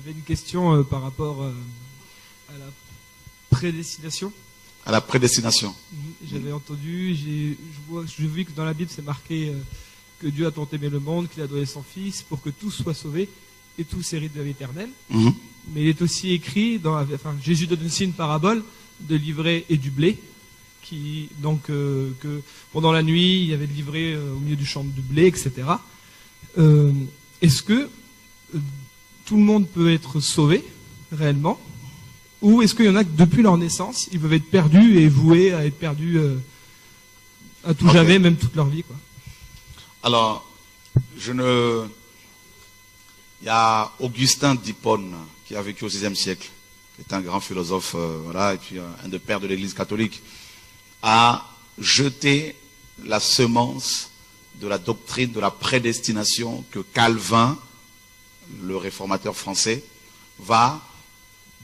J'avais une question par rapport à la prédestination. À la prédestination. J'avais entendu, je vis que dans la Bible c'est marqué que Dieu a tant aimé le monde qu'il a donné son Fils pour que tous soient sauvés et tous héritent de la vie éternelle. Mais il est aussi écrit, Jésus donne aussi une parabole de l'ivraie et du blé, que pendant la nuit il y avait de l'ivraie au milieu du champ de blé, etc. Est-ce que tout le monde peut être sauvé réellement, ou est-ce qu'il y en a que depuis leur naissance ils peuvent être perdus et voués à être perdus à tout jamais, même toute leur vie, quoi? Alors, il y a Augustin d'Hippone qui a vécu au VIe siècle, qui est un grand philosophe, et puis un des pères de l'Église catholique, a jeté la semence de la doctrine de la prédestination que Calvin, le réformateur français, va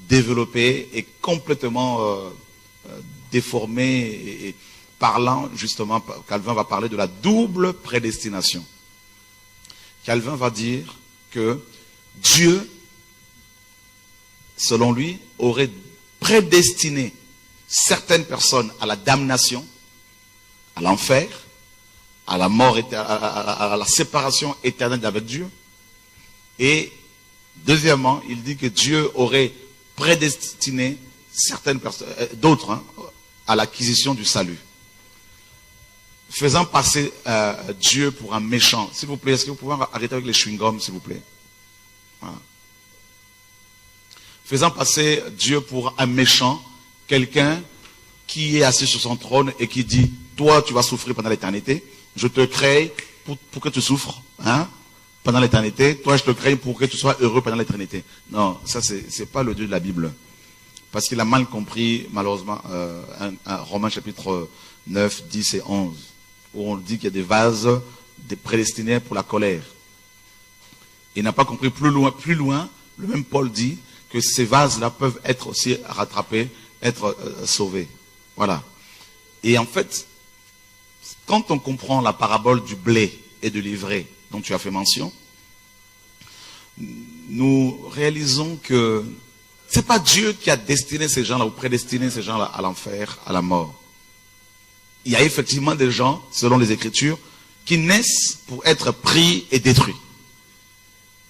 développer et complètement déformer et parlant justement, Calvin va parler de la double prédestination. Calvin va dire que Dieu, selon lui, aurait prédestiné certaines personnes à la damnation, à l'enfer, à la mort, à la séparation éternelle avec Dieu. Et deuxièmement, il dit que Dieu aurait prédestiné certaines personnes, d'autres, à l'acquisition du salut. Faisant passer Dieu pour un méchant. S'il vous plaît, est-ce que vous pouvez arrêter avec les chewing-gums, s'il vous plaît? Voilà. Faisant passer Dieu pour un méchant, quelqu'un qui est assis sur son trône et qui dit, toi tu vas souffrir pendant l'éternité, je te crée pour que tu souffres pendant l'éternité, toi je te crée pour que tu sois heureux pendant l'éternité. Non, ça c'est pas le Dieu de la Bible. Parce qu'il a mal compris, malheureusement, Romains chapitre 9, 10 et 11, où on dit qu'il y a des vases prédestinés pour la colère. Il n'a pas compris plus loin, le même Paul dit que ces vases-là peuvent être aussi rattrapés, être sauvés. Voilà. Et en fait, quand on comprend la parabole du blé et de l'ivraie dont tu as fait mention, nous réalisons que c'est pas Dieu qui a destiné ces gens-là ou prédestiné ces gens-là à l'enfer, à la mort. Il y a effectivement des gens, selon les Écritures, qui naissent pour être pris et détruits.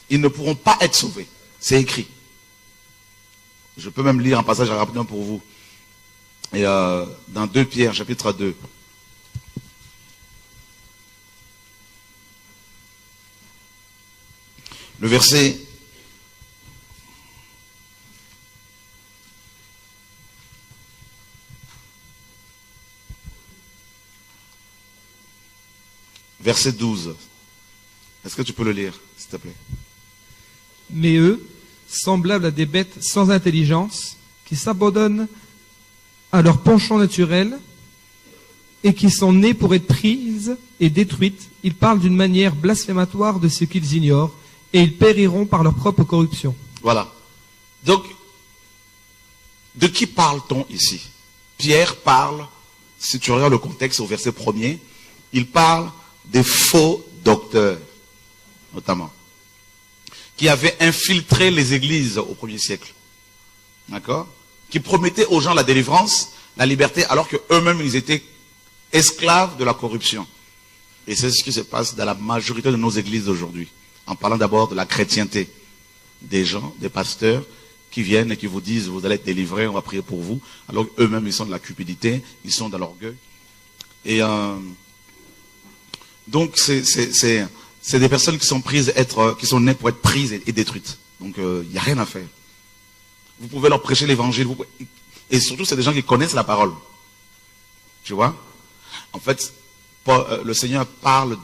Ils ne pourront pas être sauvés. C'est écrit. Je peux même lire un passage rapidement pour vous. Et dans 2 Pierre, chapitre 2. Le verset verset 12. Est-ce que tu peux le lire, s'il te plaît? Mais eux, semblables à des bêtes sans intelligence, qui s'abandonnent à leur penchant naturel et qui sont nées pour être prises et détruites, ils parlent d'une manière blasphématoire de ce qu'ils ignorent et ils périront par leur propre corruption. Voilà. Donc, de qui parle-t-on ici? Pierre parle, si tu regardes le contexte au verset 1er, il parle des faux docteurs, notamment, qui avaient infiltré les églises au 1er siècle. D'accord? Qui promettaient aux gens la délivrance, la liberté, alors que eux-mêmes ils étaient esclaves de la corruption. Et c'est ce qui se passe dans la majorité de nos églises aujourd'hui. En parlant d'abord de la chrétienté. Des gens, des pasteurs, qui viennent et qui vous disent, vous allez être délivrés, on va prier pour vous. Alors qu'eux-mêmes, ils sont de la cupidité, ils sont dans l'orgueil. Et donc, c'est des personnes qui sont prises, qui sont nées pour être prises et détruites. Donc, il n'y a rien à faire. Vous pouvez leur prêcher l'évangile. Et surtout, c'est des gens qui connaissent la parole. Tu vois? En fait, le Seigneur parle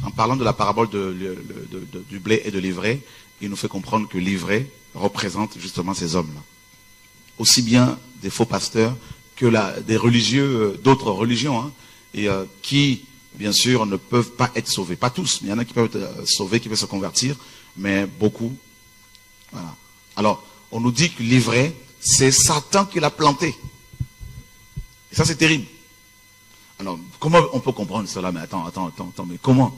en parlant de la parabole du blé et de l'ivraie, il nous fait comprendre que l'ivraie représente justement ces hommes-là. Aussi bien des faux pasteurs que des religieux d'autres religions, et qui, bien sûr, ne peuvent pas être sauvés. Pas tous, mais il y en a qui peuvent être sauvés, qui peuvent se convertir, mais beaucoup. Voilà. Alors, on nous dit que l'ivraie, c'est Satan qui l'a planté. Et ça, c'est terrible. Alors, comment on peut comprendre cela? Mais attends, mais comment?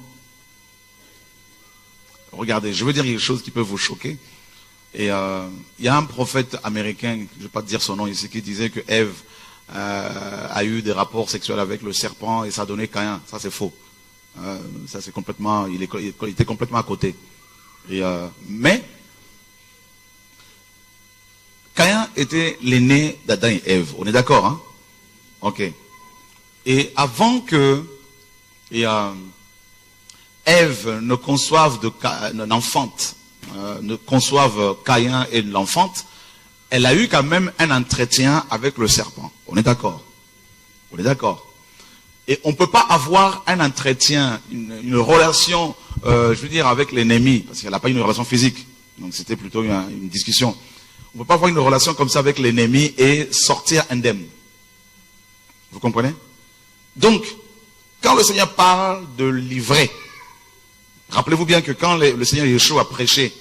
Regardez, je veux dire quelque chose qui peut vous choquer. Et il y a un prophète américain, je ne vais pas dire son nom ici, qui disait que Ève a eu des rapports sexuels avec le serpent et ça a donné Caïn. Ça c'est faux. Ça c'est complètement, il était complètement à côté. Mais Caïn était l'aîné d'Adam et Ève. On est d'accord, hein? Ok. Et avant que Ève ne conçoive n'enfante, ne conçoive Caïn et l'enfante, elle a eu quand même un entretien avec le serpent. On est d'accord? On est d'accord? Et on ne peut pas avoir un entretien, une relation, je veux dire, avec l'ennemi, parce qu'elle n'a pas une relation physique. Donc c'était plutôt une discussion. On ne peut pas avoir une relation comme ça avec l'ennemi et sortir indemne. Vous comprenez? Donc, quand le Seigneur parle de livrer, rappelez-vous bien que quand le Seigneur Yeshua prêchait,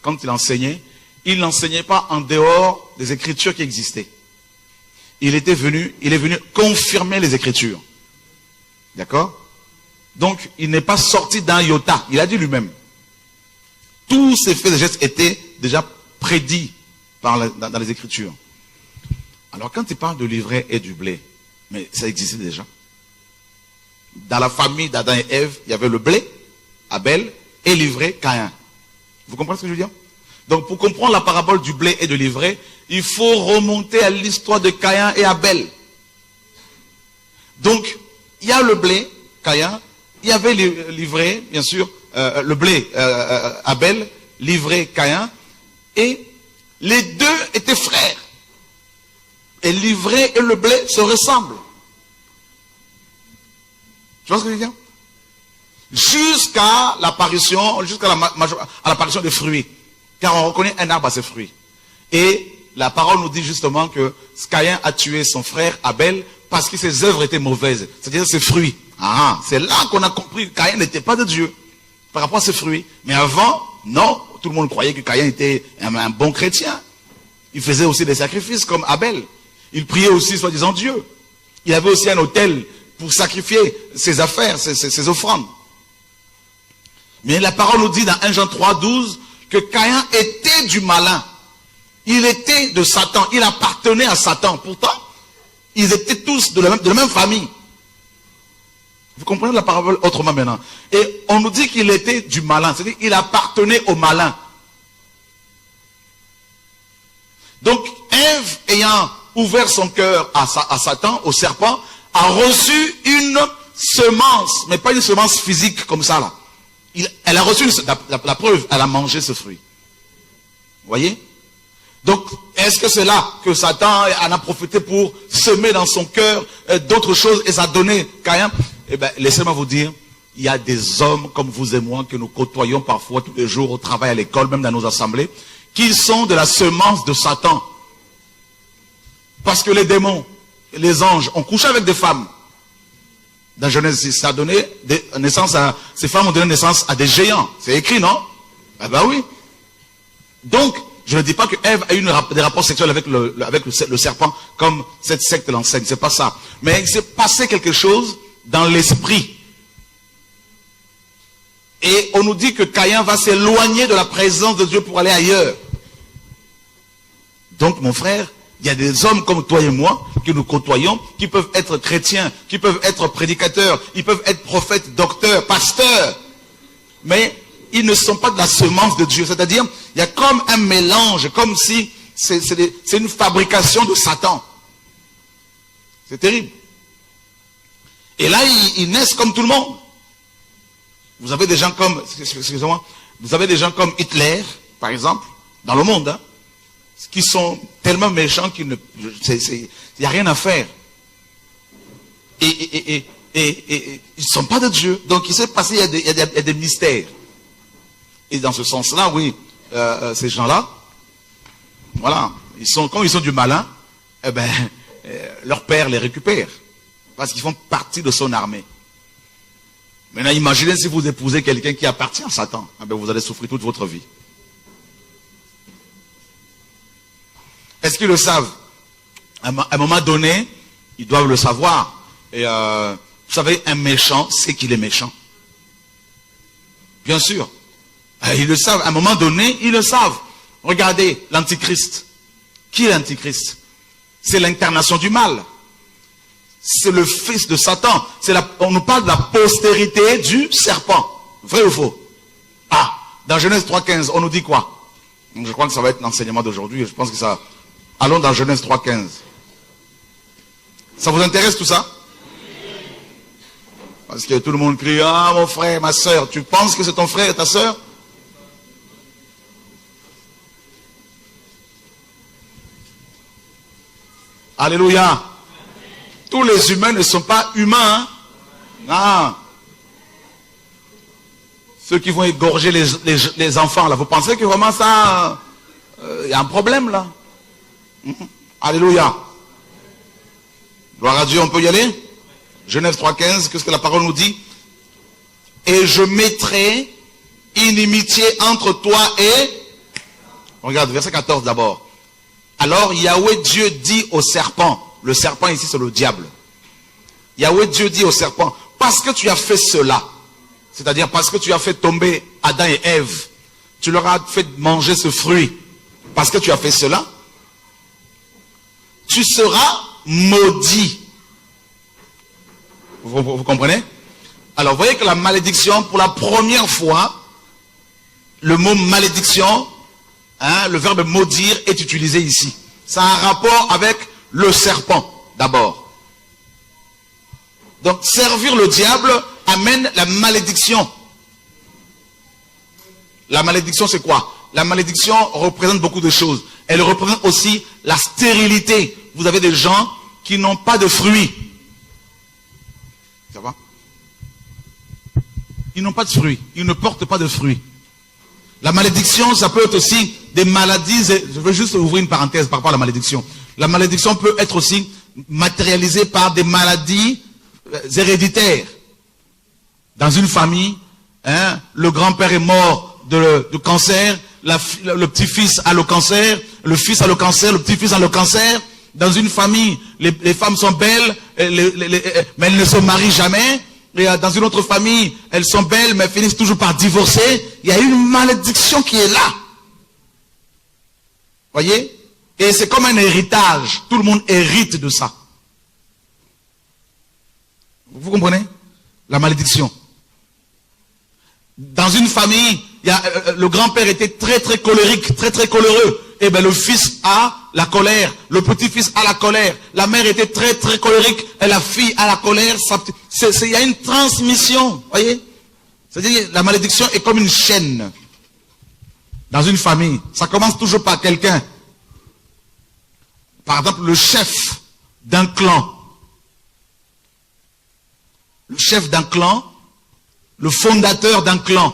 quand il enseignait, il n'enseignait pas en dehors des Écritures qui existaient. Il est venu confirmer les Écritures. D'accord? Donc, il n'est pas sorti d'un iota. Il a dit lui-même. Tous ces faits et gestes étaient déjà prédits dans les Écritures. Alors, quand il parle de l'ivraie et du blé, mais ça existait déjà. Dans la famille d'Adam et Ève, il y avait le blé, Abel, et l'ivraie, Caïn. Vous comprenez ce que je veux dire? Donc, pour comprendre la parabole du blé et de l'ivraie, il faut remonter à l'histoire de Caïn et Abel. Donc, il y a le blé, Caïn, il y avait l'ivraie, bien sûr, le blé, Abel, l'ivraie, Caïn, et les deux étaient frères. Et l'ivraie et le blé se ressemblent. Tu vois ce que je veux dire? Jusqu'à l'apparition des fruits. Car on reconnaît un arbre à ses fruits. Et la parole nous dit justement que Caïn a tué son frère Abel parce que ses œuvres étaient mauvaises. C'est-à-dire ses fruits. C'est là qu'on a compris que Caïn n'était pas de Dieu par rapport à ses fruits. Mais avant, non, tout le monde croyait que Caïn était un bon chrétien. Il faisait aussi des sacrifices comme Abel. Il priait aussi soi-disant Dieu. Il avait aussi un autel pour sacrifier ses affaires, ses offrandes. Mais la parole nous dit dans 1 Jean 3, 12 que Caïn était du malin. Il était de Satan. Il appartenait à Satan. Pourtant, ils étaient tous de la même famille. Vous comprenez la parabole autrement maintenant? Et on nous dit qu'il était du malin. C'est-à-dire qu'il appartenait au malin. Donc, Ève, ayant ouvert son cœur à Satan, au serpent, a reçu une semence, mais pas une semence physique comme ça là. Elle a reçu la preuve, elle a mangé ce fruit. Vous voyez? Donc, est-ce que c'est là que Satan en a profité pour semer dans son cœur d'autres choses et ça a donné Caïn? Eh bien, laissez-moi vous dire, il y a des hommes comme vous et moi que nous côtoyons parfois tous les jours au travail, à l'école, même dans nos assemblées, qui sont de la semence de Satan. Parce que les démons, les anges ont couché avec des femmes. Dans Genèse 6, ça a donné naissance à... Ces femmes ont donné naissance à des géants. C'est écrit, non? Ah ben oui. Donc, je ne dis pas que Ève a eu des rapports sexuels avec le serpent, comme cette secte l'enseigne. C'est pas ça. Mais il s'est passé quelque chose dans l'esprit. Et on nous dit que Caïn va s'éloigner de la présence de Dieu pour aller ailleurs. Donc, mon frère, il y a des hommes comme toi et moi, que nous côtoyons, qui peuvent être chrétiens, qui peuvent être prédicateurs, ils peuvent être prophètes, docteurs, pasteurs. Mais ils ne sont pas de la semence de Dieu. C'est-à-dire, il y a comme un mélange, comme si c'est une fabrication de Satan. C'est terrible. Et là, ils naissent comme tout le monde. Vous avez des gens comme, excusez-moi, vous avez des gens comme Hitler, par exemple, dans le monde, hein, qui sont tellement méchants qu'il n'y a rien à faire. Et ils ne sont pas de Dieu. Donc il s'est passé, il y a des mystères. Et dans ce sens-là, oui, ces gens-là, voilà, quand ils sont du malin, eh ben, leur père les récupère. Parce qu'ils font partie de son armée. Maintenant, imaginez si vous épousez quelqu'un qui appartient à Satan. Eh ben, vous allez souffrir toute votre vie. Est-ce qu'ils le savent? À un moment donné, ils doivent le savoir. Et vous savez, un méchant sait qu'il est méchant. Bien sûr. Ils le savent. À un moment donné, ils le savent. Regardez l'Antichrist. Qui est l'Antichrist? C'est l'incarnation du mal. C'est le fils de Satan. On nous parle de la postérité du serpent. Vrai ou faux? Ah, dans Genèse 3,15, on nous dit quoi? Je crois que ça va être l'enseignement d'aujourd'hui. Je pense que ça... Allons dans Genèse 3,15. Ça vous intéresse tout ça? Parce que tout le monde crie, ah mon frère, ma soeur, tu penses que c'est ton frère et ta soeur? Alléluia. Tous les humains ne sont pas humains. Hein? Ceux qui vont égorger les enfants, là, vous pensez que vraiment ça, y a un problème là? Alléluia. Gloire à Dieu, on peut y aller? Genèse 3,15, qu'est-ce que la parole nous dit? Et je mettrai inimitié entre toi et... Regarde, verset 14 d'abord. Alors Yahweh Dieu dit au serpent, le serpent ici c'est le diable. Yahweh Dieu dit au serpent, parce que tu as fait cela, c'est-à-dire parce que tu as fait tomber Adam et Ève, tu leur as fait manger ce fruit, parce que tu as fait cela, tu seras maudit. Vous comprenez? Alors vous voyez que la malédiction, pour la première fois, le mot malédiction, le verbe maudire est utilisé ici. Ça a un rapport avec le serpent, d'abord. Donc, servir le diable amène la malédiction. La malédiction, c'est quoi? La malédiction représente beaucoup de choses. Elle représente aussi la stérilité. Vous avez des gens qui n'ont pas de fruits. Ça va? Ils n'ont pas de fruits. Ils ne portent pas de fruits. La malédiction, ça peut être aussi des maladies. Je veux juste ouvrir une parenthèse par rapport à la malédiction. La malédiction peut être aussi matérialisée par des maladies héréditaires. Dans une famille, le grand-père est mort de cancer, le petit-fils a le cancer, le fils a le cancer, le petit-fils a le cancer. Dans une famille, les femmes sont belles, mais elles ne se marient jamais. Et dans une autre famille, elles sont belles, mais finissent toujours par divorcer. Il y a une malédiction qui est là. Voyez? Et c'est comme un héritage. Tout le monde hérite de ça. Vous comprenez? La malédiction. Dans une famille, le grand-père était très très colérique, très très coléreux. Et bien le fils a la colère, le petit-fils a la colère. La mère était très très colérique et la fille a la colère. Il y a une transmission, voyez? C'est-à-dire la malédiction est comme une chaîne. Dans une famille, ça commence toujours par quelqu'un. Par exemple, le chef d'un clan. Le chef d'un clan, le fondateur d'un clan,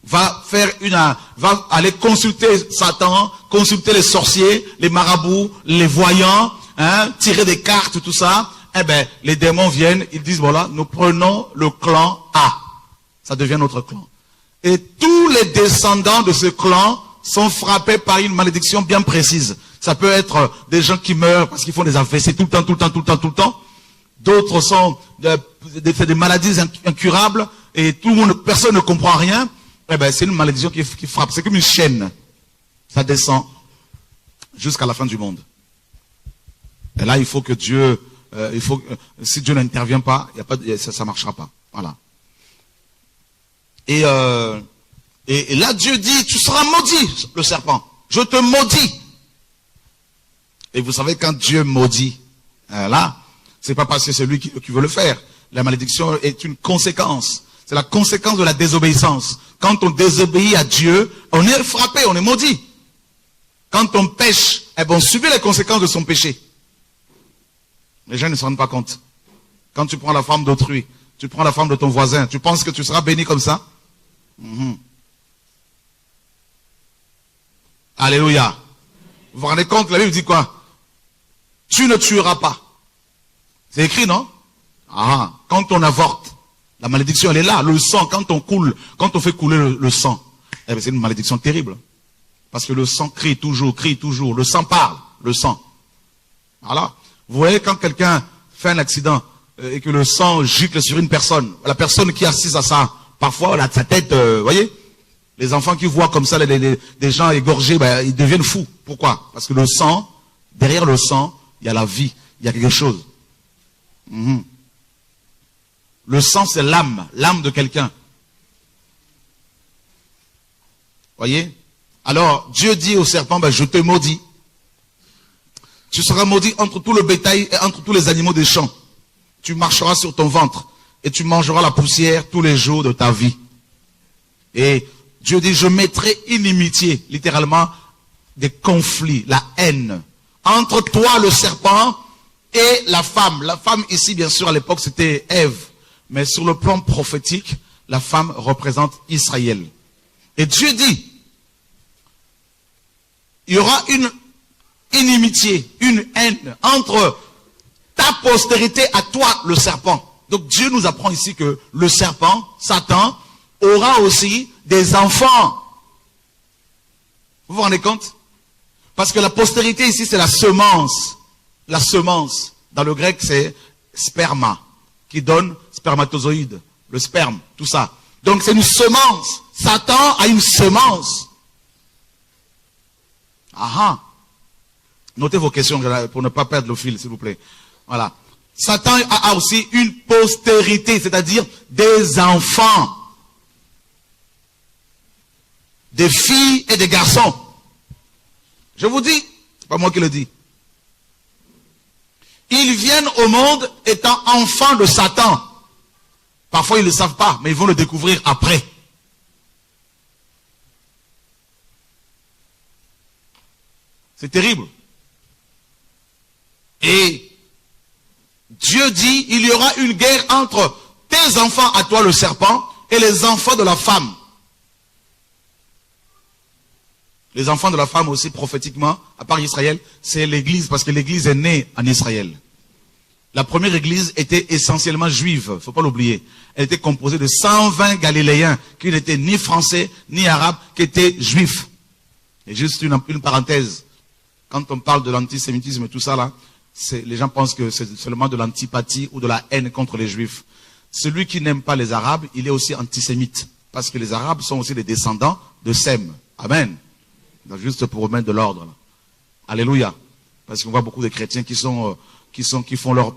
va aller consulter Satan, consulter les sorciers, les marabouts, les voyants, tirer des cartes, tout ça. Eh ben, les démons viennent, ils disent, voilà, nous prenons le clan A. Ça devient notre clan. Et tous les descendants de ce clan sont frappés par une malédiction bien précise. Ça peut être des gens qui meurent parce qu'ils font des AVC tout le temps. D'autres sont des maladies incurables et tout le monde, personne ne comprend rien. Eh ben, c'est une malédiction qui frappe. C'est comme une chaîne. Ça descend jusqu'à la fin du monde. Et là, il faut que Dieu, si Dieu n'intervient pas, ça marchera pas. Voilà. Et là, Dieu dit, tu seras maudit, le serpent. Je te maudis. Et vous savez, quand Dieu maudit, là, c'est pas parce que c'est lui qui veut le faire. La malédiction est une conséquence. C'est la conséquence de la désobéissance. Quand on désobéit à Dieu, on est frappé, on est maudit. Quand on pêche, on subit les conséquences de son péché. Les gens ne se rendent pas compte. Quand tu prends la femme d'autrui, tu prends la femme de ton voisin, tu penses que tu seras béni comme ça? Alléluia. Vous vous rendez compte, la Bible dit quoi? Tu ne tueras pas. C'est écrit, non? Quand on avorte, la malédiction, elle est là. Le sang, quand on fait couler le sang, c'est une malédiction terrible. Parce que le sang crie toujours. Le sang parle, le sang. Voilà. Vous voyez, quand quelqu'un fait un accident et que le sang gicle sur une personne, la personne qui est assise à ça, parfois, elle a sa tête, voyez, Les enfants qui voient comme ça des gens égorgés, ben, ils deviennent fous. Pourquoi? Parce que le sang, derrière le sang, il y a la vie, il y a quelque chose. Le sang, c'est l'âme de quelqu'un. Voyez? Alors, Dieu dit au serpent, ben, je te maudis. Tu seras maudit entre tout le bétail et entre tous les animaux des champs. Tu marcheras sur ton ventre et tu mangeras la poussière tous les jours de ta vie. Et Dieu dit, je mettrai inimitié, littéralement, des conflits, la haine, entre toi, le serpent, et la femme. La femme ici, bien sûr, à l'époque, c'était Ève. Mais sur le plan prophétique, la femme représente Israël. Et Dieu dit, il y aura une inimitié, une haine entre ta postérité à toi, le serpent. Donc Dieu nous apprend ici que le serpent, Satan, aura aussi des enfants. Vous vous rendez compte? Parce que la postérité ici, c'est la semence. La semence, dans le grec, c'est sperma, qui donne spermatozoïde, le sperme, tout ça. Donc c'est une semence. Satan a une semence. Ah. Notez vos questions pour ne pas perdre le fil, s'il vous plaît. Voilà. Satan a aussi une postérité, c'est-à-dire des enfants. Des filles et des garçons. Je vous dis, c'est pas moi qui le dis. Ils viennent au monde étant enfants de Satan. Parfois ils ne le savent pas, mais ils vont le découvrir après. C'est terrible. Et Dieu dit, il y aura une guerre entre tes enfants à toi le serpent et les enfants de la femme. Les enfants de la femme aussi prophétiquement, à part Israël, c'est l'église, parce que l'église est née en Israël. La première église était essentiellement juive, il ne faut pas l'oublier. Elle était composée de 120 Galiléens qui n'étaient ni français ni arabes, qui étaient juifs. Et juste une parenthèse, quand on parle de l'antisémitisme et tout ça là, les gens pensent que c'est seulement de l'antipathie ou de la haine contre les juifs. Celui qui n'aime pas les arabes, il est aussi antisémite, parce que les arabes sont aussi des descendants de Sem. Amen. Donc juste pour remettre de l'ordre. Alléluia. Parce qu'on voit beaucoup de chrétiens qui font leur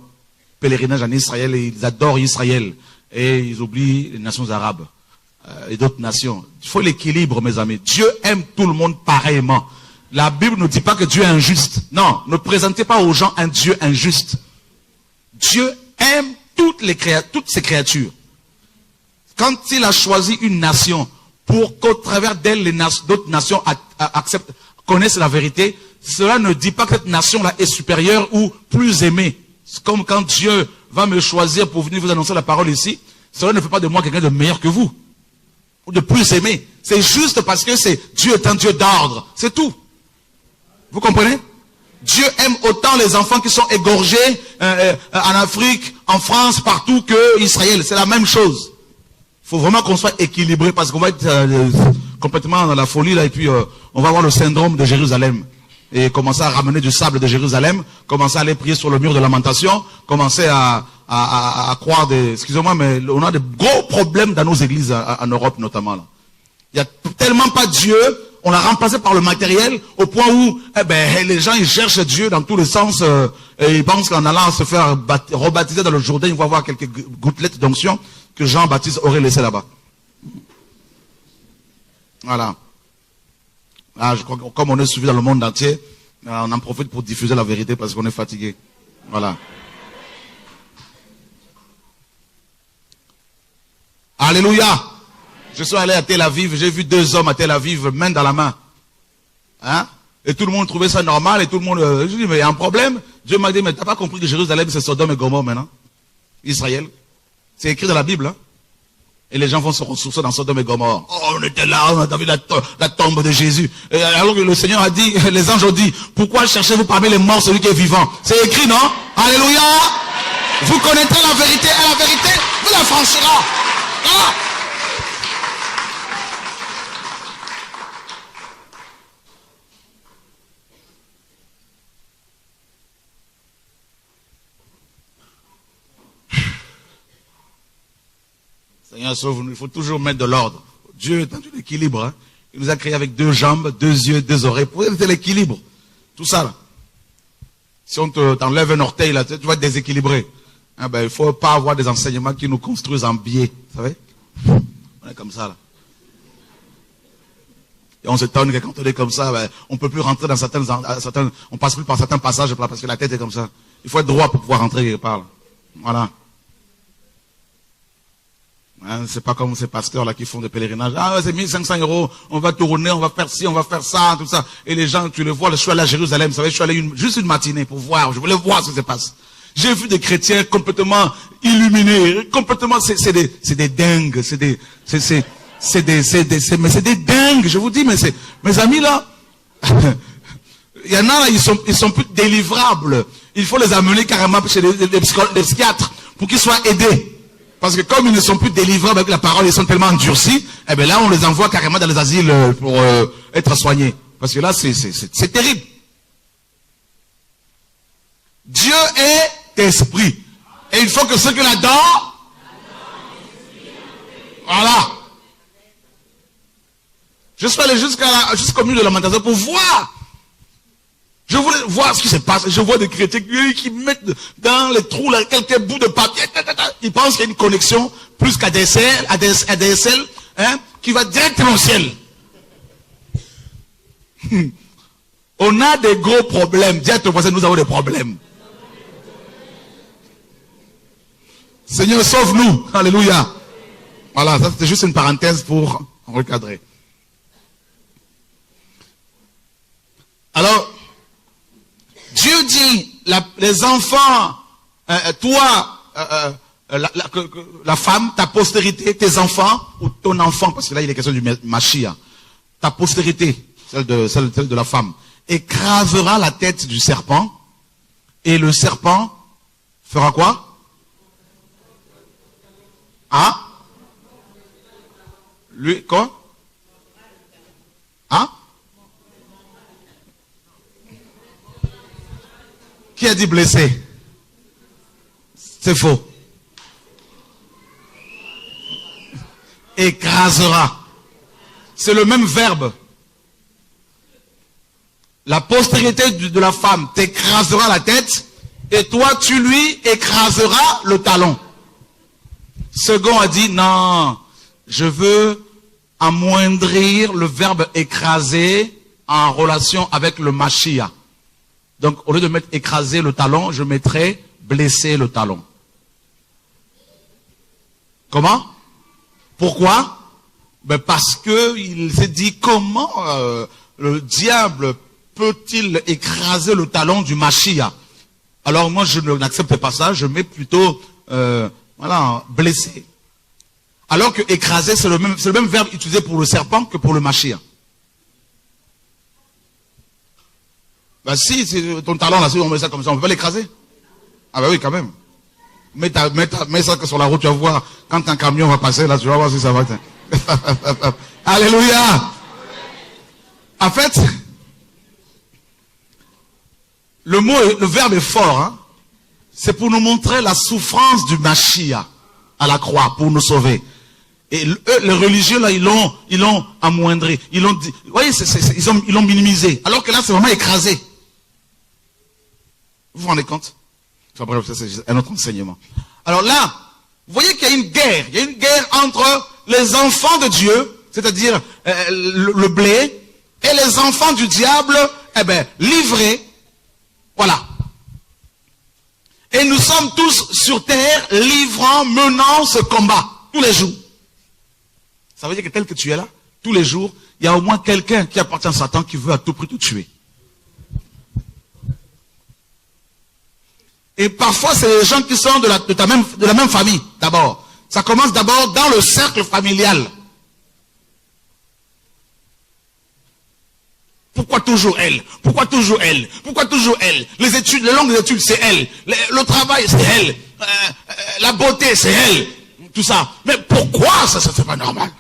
pèlerinage en Israël et ils adorent Israël. Et ils oublient les nations arabes et d'autres nations. Il faut l'équilibre, mes amis. Dieu aime tout le monde pareillement. La Bible ne dit pas que Dieu est injuste. Non, ne présentez pas aux gens un Dieu injuste. Dieu aime toutes ses créatures. Quand il a choisi une nation pour qu'au travers d'elle, d'autres nations acceptent, connaissent la vérité, cela ne dit pas que cette nation-là est supérieure ou plus aimée. C'est comme quand Dieu va me choisir pour venir vous annoncer la parole ici, cela ne fait pas de moi quelqu'un de meilleur que vous, ou de plus aimé. C'est juste parce que Dieu est un Dieu d'ordre, c'est tout. Vous comprenez? Dieu aime autant les enfants qui sont égorgés en Afrique, en France, partout, que Israël. C'est la même chose. Il faut vraiment qu'on soit équilibré parce qu'on va être complètement dans la folie là et puis on va avoir le syndrome de Jérusalem et commencer à ramener du sable de Jérusalem, commencer à aller prier sur le mur de lamentation, commencer à croire des... Excusez-moi, mais on a de gros problèmes dans nos églises en Europe notamment. Là. Il n'y a tellement pas Dieu, on l'a remplacé par le matériel au point où les gens ils cherchent Dieu dans tous les sens et ils pensent qu'en allant se faire rebaptiser dans le Jourdain, ils vont avoir quelques gouttelettes d'onction que Jean-Baptiste aurait laissé là-bas. Voilà. Ah, je crois que comme on est suivi dans le monde entier, on en profite pour diffuser la vérité parce qu'on est fatigué. Voilà. Alléluia. Je suis allé à Tel Aviv, j'ai vu 2 hommes à Tel Aviv, main dans la main. Hein? Et tout le monde trouvait ça normal et tout le monde... je dis, mais il y a un problème. Dieu m'a dit, mais t'as pas compris que Jérusalem c'est Sodome et Gomorrhe maintenant? Israël. C'est écrit dans la Bible. Hein? Et les gens vont se ressourcer dans Sodome et Gomorrhe. Oh, on était là, on a vu la tombe de Jésus. Et alors que le Seigneur a dit, les anges ont dit, pourquoi cherchez-vous parmi les morts celui qui est vivant? C'est écrit, non? Alléluia! Vous connaîtrez la vérité et la vérité vous la franchira. Voilà. Seigneur, sauve-nous. Il faut toujours mettre de l'ordre. Dieu est un Dieu d'équilibre. Hein. Il nous a créés avec 2 jambes, 2 yeux, 2 oreilles. Pour éviter l'équilibre. Tout ça là. Si on t'enlève un orteil là, tu vas être déséquilibré. Hein, ben, il faut pas avoir des enseignements qui nous construisent en biais. Vous savez? On est comme ça là. Et on s'étonne que quand on est comme ça, ben, on peut plus rentrer dans certains, on passe plus par certains passages parce que la tête est comme ça. Il faut être droit pour pouvoir rentrer quelque part. Là. Voilà. Hein, c'est pas comme ces pasteurs là qui font des pèlerinages. Ah ouais, c'est 1500 €, on va tourner, on va faire ci, on va faire ça, tout ça. Et les gens, tu les vois, je suis allé à Jérusalem, vous savez, je suis allé juste une matinée pour voir, je voulais voir ce qui se passe. J'ai vu des chrétiens complètement illuminés, complètement, c'est des dingues, mais c'est des dingues, je vous dis, mais c'est, mes amis là, il y en a là, ils sont plus délivrables. Il faut les amener carrément chez les psychiatres pour qu'ils soient aidés. Parce que comme ils ne sont plus délivrables avec la parole, ils sont tellement endurcis, eh bien là, on les envoie carrément dans les asiles pour être soignés. Parce que là, c'est terrible. Dieu est esprit. Et il faut que ceux qui l'adorent, voilà. Je suis allé jusqu'au milieu de la lamentation pour voir. Je voulais voir ce qui se passe. Je vois des chrétiens qui mettent dans les trous là, quelques bouts de papier. Ils pensent qu'il y a une connexion plus qu'ADSL, hein, qui va directement au ciel. On a des gros problèmes. Dis à ton voisin, nous avons des problèmes. Seigneur, sauve-nous. Alléluia. Voilà, ça c'était juste une parenthèse pour recadrer. Alors, Dieu dit, les enfants, toi, la femme, ta postérité, tes enfants, ou ton enfant, parce que là il est question du Mashiach, ta postérité, celle de la femme, écrasera la tête du serpent, et le serpent fera quoi? Ah? Lui, quoi? Ah? Qui a dit blessé? C'est faux. Écrasera. C'est le même verbe. La postérité de la femme t'écrasera la tête et toi tu lui écraseras le talon. Second a dit non, je veux amoindrir le verbe écraser en relation avec le Mashiach. Donc, au lieu de mettre écraser le talon, je mettrai blesser le talon. Comment? Pourquoi? Ben parce que il s'est dit comment le diable peut-il écraser le talon du Mashiach? Alors moi, je n'accepte pas ça. Je mets plutôt voilà, blesser. Alors que écraser, c'est le même verbe utilisé pour le serpent que pour le Mashiach. Ben si, ton talon là, si on met ça comme ça, on peut pas l'écraser. Ah ben oui, quand même. Mets ça que sur la route, tu vas voir, quand un camion va passer, là, tu vas voir si ça va être... Alléluia! En fait, le verbe est fort, hein. C'est pour nous montrer la souffrance du Mashiach à la croix, pour nous sauver. Et les religieux, là, ils l'ont amoindri. Ils l'ont dit, vous voyez, ils l'ont minimisé. Alors que là, c'est vraiment écrasé. Vous vous rendez compte? Enfin bref, ça c'est un autre enseignement. Alors là, vous voyez qu'il y a une guerre. Il y a une guerre entre les enfants de Dieu, c'est-à-dire le blé, et les enfants du diable, eh ben, livrés. Voilà. Et nous sommes tous sur terre, menant ce combat, tous les jours. Ça veut dire que tel que tu es là, tous les jours, il y a au moins quelqu'un qui appartient à Satan qui veut à tout prix te tuer. Et parfois, c'est les gens qui sont de la même famille, d'abord. Ça commence d'abord dans le cercle familial. Pourquoi toujours elle? Pourquoi toujours elle? Pourquoi toujours elle? Les études, les longues études, c'est elle. Le travail, c'est elle. La beauté, c'est elle. Tout ça. Mais pourquoi ça c'est pas normal?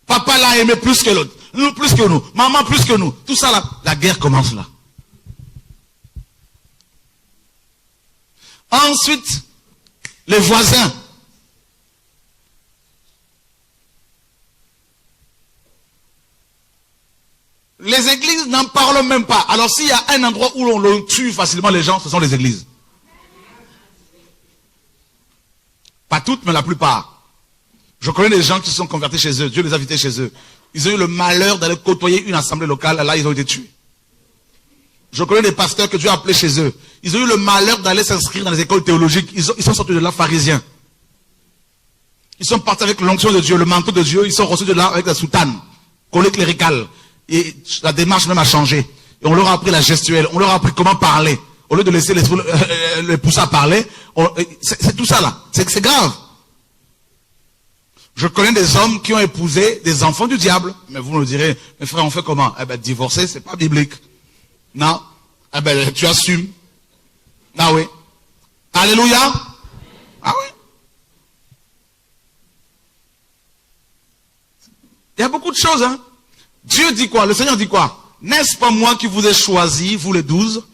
Papa l'a aimé plus que l'autre. Nous plus que nous. Maman plus que nous. Tout ça là, la guerre commence là. Ensuite, les voisins. Les églises n'en parlent même pas. Alors s'il y a un endroit où l'on tue facilement les gens, ce sont les églises. Pas toutes, mais la plupart. Je connais des gens qui se sont convertis chez eux. Dieu les a invités chez eux. Ils ont eu le malheur d'aller côtoyer une assemblée locale. Là, ils ont été tués. Je connais des pasteurs que Dieu a appelés chez eux. Ils ont eu le malheur d'aller s'inscrire dans les écoles théologiques. Ils sont sortis de là pharisiens. Ils sont partis avec l'onction de Dieu, le manteau de Dieu. Ils sont reçus de là avec la soutane, collée cléricale. Et la démarche même a changé. Et on leur a appris la gestuelle. On leur a appris comment parler. Au lieu de laisser les pousser à parler, c'est tout ça là. C'est grave. Je connais des hommes qui ont épousé des enfants du diable. Mais vous me direz, mes frères, on fait comment? Eh ben, divorcer, c'est pas biblique. Non. Eh ben, tu assumes. Ah oui. Alléluia. Ah oui. Il y a beaucoup de choses, hein. Dieu dit quoi? Le Seigneur dit quoi? N'est-ce pas moi qui vous ai choisi, vous les 12?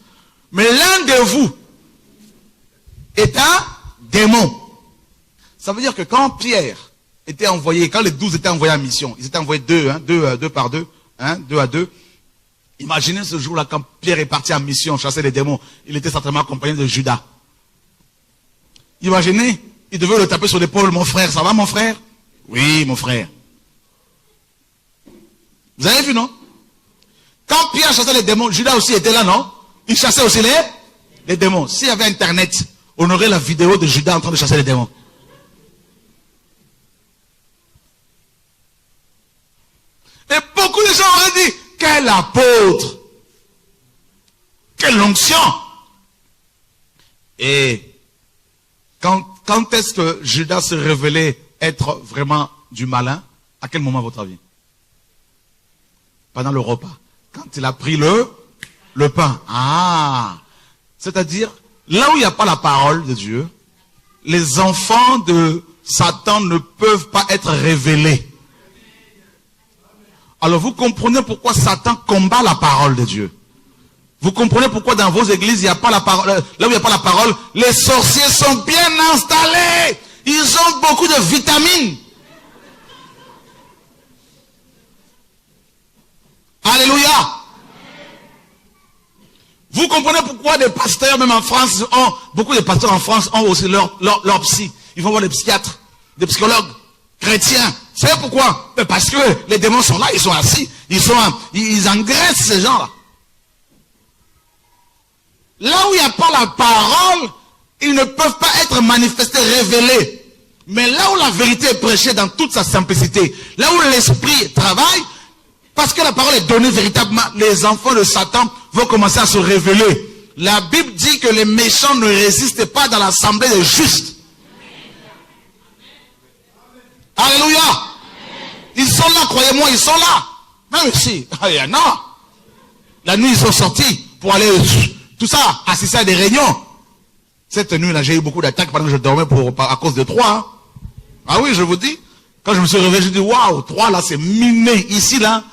Mais l'un de vous est un démon. Ça veut dire que quand Pierre était envoyé, quand les 12 étaient envoyés en mission, ils étaient envoyés deux par deux, deux à deux. Imaginez ce jour-là, quand Pierre est parti en mission, chasser les démons, il était certainement accompagné de Judas. Imaginez, il devait le taper sur l'épaule, mon frère, ça va mon frère? Oui, mon frère. Vous avez vu, non? Quand Pierre chassait les démons, Judas aussi était là, non? Il chassait aussi les démons. S'il y avait Internet, on aurait la vidéo de Judas en train de chasser les démons. Et beaucoup de gens auraient dit, quel apôtre! Quelle onction! Et quand est-ce que Judas se révélait être vraiment du malin? À quel moment, à votre avis? Pendant le repas. Quand il a pris le pain. Ah! C'est-à-dire, là où il n'y a pas la parole de Dieu, les enfants de Satan ne peuvent pas être révélés. Alors vous comprenez pourquoi Satan combat la parole de Dieu. Vous comprenez pourquoi dans vos églises, il n'y a pas la parole, là où il n'y a pas la parole, les sorciers sont bien installés. Ils ont beaucoup de vitamines. Alléluia. Vous comprenez pourquoi des pasteurs, même en France, beaucoup de pasteurs en France ont aussi leur psy. Ils vont voir des psychiatres, des psychologues chrétiens. Vous savez pourquoi? Parce que les démons sont là, ils sont assis, ils engraissent ces gens-là. Là où il n'y a pas la parole, ils ne peuvent pas être manifestés, révélés. Mais là où la vérité est prêchée dans toute sa simplicité, là où l'esprit travaille, parce que la parole est donnée véritablement, les enfants de Satan vont commencer à se révéler. La Bible dit que les méchants ne résistent pas dans l'assemblée des justes. Alléluia. Ils sont là, croyez-moi, ils sont là. Même si, il y en a. La nuit, ils sont sortis pour aller, tout ça, assister à des réunions. Cette nuit-là, j'ai eu beaucoup d'attaques pendant que je dormais à cause de 3. Hein. Ah oui, je vous dis. Quand je me suis réveillé, je dis, waouh, 3 là, c'est miné. Ici, là,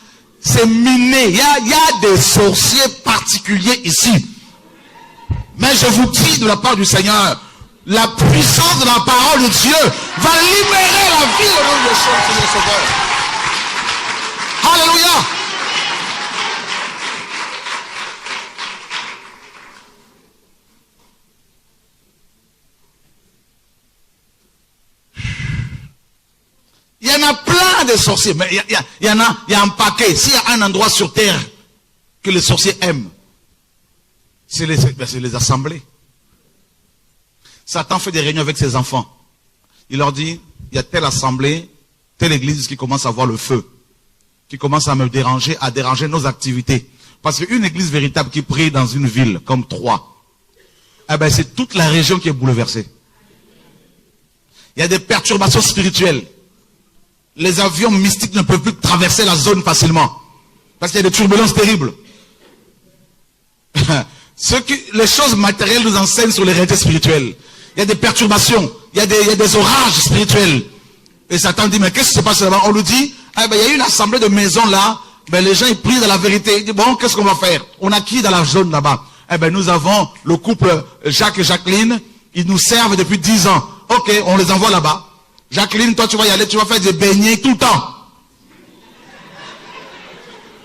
c'est miné. Il y a des sorciers particuliers ici. Mais je vous dis de la part du Seigneur, la puissance de la parole de Dieu va libérer la vie au nom de Jésus, Sauveur. Alléluia. Il y en a plein de sorciers, mais il y a un paquet. S'il y a un endroit sur terre que les sorciers aiment, c'est les assemblées. Satan fait des réunions avec ses enfants. Il leur dit, il y a telle assemblée, telle église qui commence à voir le feu, qui commence à me déranger, à déranger nos activités. Parce qu'une église véritable qui prie dans une ville comme Troyes, eh ben c'est toute la région qui est bouleversée. Il y a des perturbations spirituelles. Les avions mystiques ne peuvent plus traverser la zone facilement. Parce qu'il y a des turbulences terribles. Les choses matérielles nous enseignent sur les réalités spirituelles. Il y a des perturbations, il y a des orages spirituels. Et Satan dit, mais qu'est-ce qui se passe là-bas? On nous dit, eh ben, il y a une assemblée de maisons là, ben, les gens ils prient de la vérité. Ils disent, bon, qu'est-ce qu'on va faire? On a qui dans la zone là-bas? Eh ben, nous avons le couple Jacques et Jacqueline, ils nous servent depuis 10 ans. Ok, on les envoie là-bas. Jacqueline, toi tu vas y aller, tu vas faire des beignets tout le temps.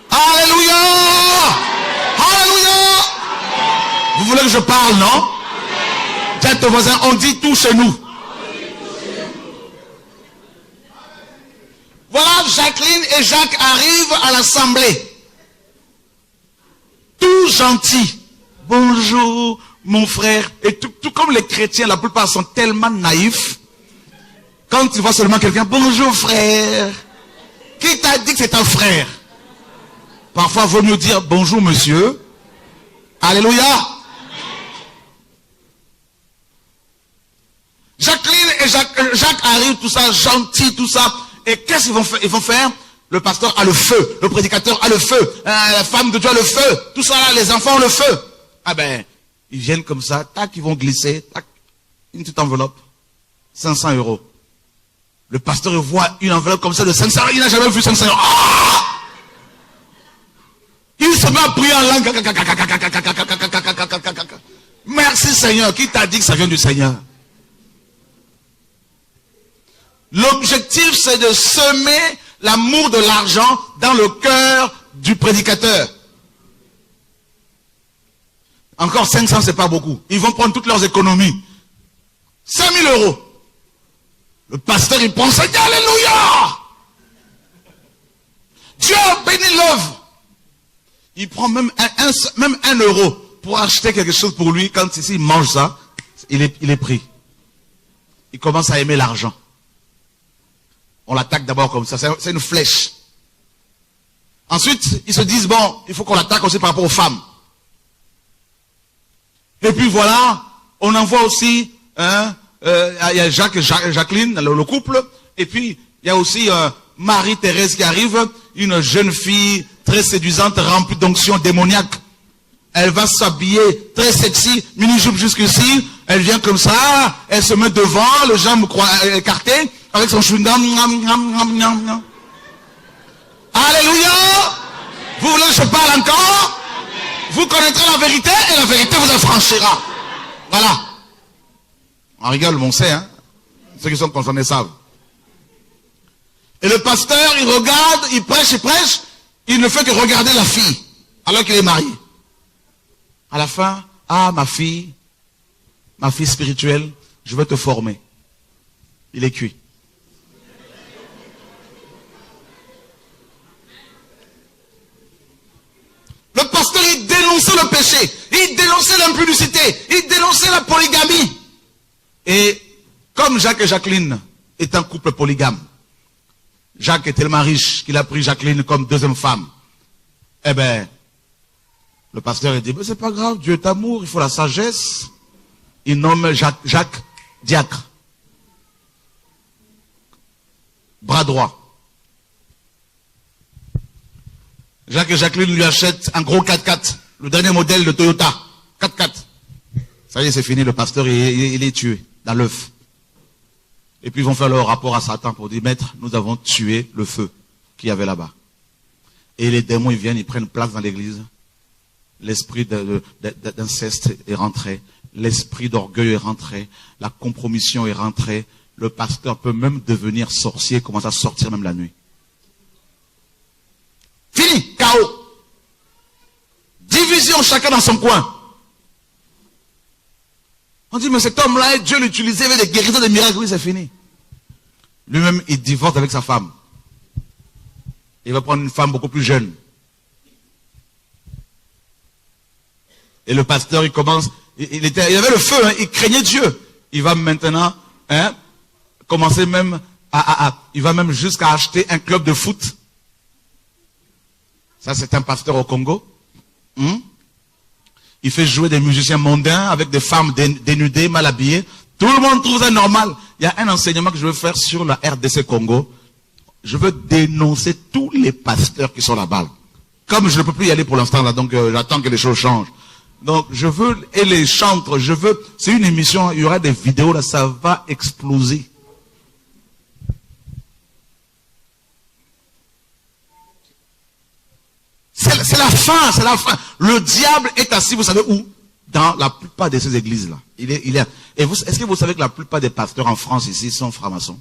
Alléluia. Alléluia. Alléluia. Vous voulez que je parle, non? Dis à ton voisin, on dit tout chez nous. Voilà, Jacqueline et Jacques arrivent à l'assemblée. Tout gentils. Bonjour, mon frère. Et tout comme les chrétiens, la plupart sont tellement naïfs. Quand tu vois seulement quelqu'un, bonjour frère. Qui t'a dit que c'est un frère? Parfois, il vaut mieux dire bonjour monsieur. Alléluia. Jacqueline et Jacques arrivent, tout ça, gentil, tout ça. Et qu'est-ce qu'ils vont faire? Ils vont faire, le pasteur a le feu, le prédicateur a le feu, la femme de Dieu a le feu, tout ça là, les enfants ont le feu. Ah ben, ils viennent comme ça, tac, ils vont glisser, tac, une petite enveloppe, 500 €. Le pasteur il voit une enveloppe comme ça de 500 €, il n'a jamais vu 500 €. Ah! Il se met à prier en langue. Merci Seigneur, qui t'a dit que ça vient du Seigneur? L'objectif, c'est de semer l'amour de l'argent dans le cœur du prédicateur. Encore 500, c'est pas beaucoup. Ils vont prendre toutes leurs économies. 5000 €. Le pasteur, il prend ça, il dit Alléluia. Dieu bénit l'œuvre. Il prend même même 1 € pour acheter quelque chose pour lui. Quand ici, il mange ça, il est pris. Il commence à aimer l'argent. On l'attaque d'abord comme ça, c'est une flèche. Ensuite, ils se disent, bon, il faut qu'on l'attaque aussi par rapport aux femmes. Et puis voilà, on envoie aussi, il y a Jacques et Jacqueline, le couple, et puis il y a aussi Marie-Thérèse qui arrive, une jeune fille très séduisante, remplie d'onction démoniaque. Elle va s'habiller très sexy, mini-jupe jusqu'ici, elle vient comme ça, elle se met devant, les jambes écartées, avec son chewing-gum. Alléluia. Vous voulez que je parle encore? Vous connaîtrez la vérité et la vérité vous affranchira. Voilà. On rigole, mais on sait, hein. Ceux qui sont concernés savent. Et le pasteur, il regarde, il prêche, il ne fait que regarder la fille, alors qu'il est marié. À la fin, ah, ma fille spirituelle, je vais te former. Il est cuit. Le pasteur, il dénonçait le péché, il dénonçait l'impudicité, il dénonçait la polygamie. Et comme Jacques et Jacqueline est un couple polygame, Jacques est tellement riche qu'il a pris Jacqueline comme deuxième femme. Eh ben, le pasteur il dit, mais c'est pas grave, Dieu est amour, il faut la sagesse. Il nomme Jacques diacre. Bras droit. Jacques et Jacqueline lui achètent un gros 4x4, le dernier modèle de Toyota. 4x4. Ça y est, c'est fini, le pasteur il est tué dans l'œuf. Et puis ils vont faire leur rapport à Satan pour dire, maître, nous avons tué le feu qu'il y avait là-bas. Et les démons, ils viennent, ils prennent place dans l'église. L'esprit d'inceste est rentré. L'esprit d'orgueil est rentré. La compromission est rentrée. Le pasteur peut même devenir sorcier, commence à sortir même la nuit. Fini, chaos. Division, chacun dans son coin. On dit, mais cet homme-là, Dieu l'utilisait avec des guérisons, des miracles. Oui, c'est fini. Lui-même, il divorce avec sa femme. Il va prendre une femme beaucoup plus jeune. Et le pasteur, il commence, il avait le feu, hein, il craignait Dieu. Il va maintenant, commencer même il va même jusqu'à acheter un club de foot. Ça, c'est un pasteur au Congo. Il fait jouer des musiciens mondains avec des femmes dénudées, mal habillées. Tout le monde trouve ça normal. Il y a un enseignement que je veux faire sur la RDC Congo. Je veux dénoncer tous les pasteurs qui sont là-bas. Comme je ne peux plus y aller pour l'instant là, donc j'attends que les choses changent. Donc je veux, et les chantres, je veux, c'est une émission, il y aura des vidéos là, ça va exploser. C'est la fin, c'est la fin. Le diable est assis, vous savez où? Dans la plupart de ces églises-là. Il est. Et est-ce que vous savez que la plupart des pasteurs en France ici sont francs-maçons?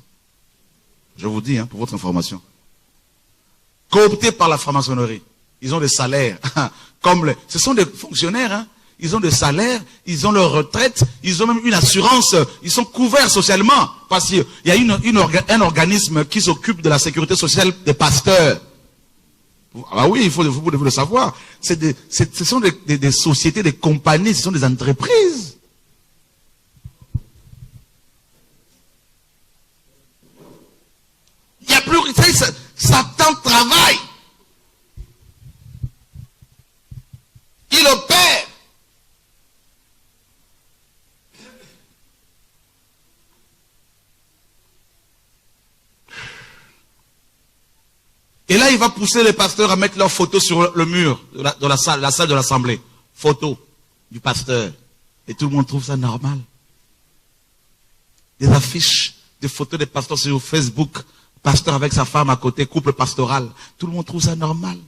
Je vous dis, hein, pour votre information. Cooptés par la franc-maçonnerie. Ils ont des salaires. Ce sont des fonctionnaires, hein. Ils ont des salaires, ils ont leur retraite, ils ont même une assurance, ils sont couverts socialement. Parce qu'il y a un organisme qui s'occupe de la sécurité sociale des pasteurs. Ah oui, vous devez le savoir. Ce sont des sociétés, des compagnies, ce sont des entreprises. Il n'y a plus, Satan travaille. Il opère. Et là, il va pousser les pasteurs à mettre leurs photos sur le mur de la salle de l'assemblée. Photo du pasteur. Et tout le monde trouve ça normal. Des affiches, des photos des pasteurs sur Facebook. Pasteur avec sa femme à côté, couple pastoral. Tout le monde trouve ça normal.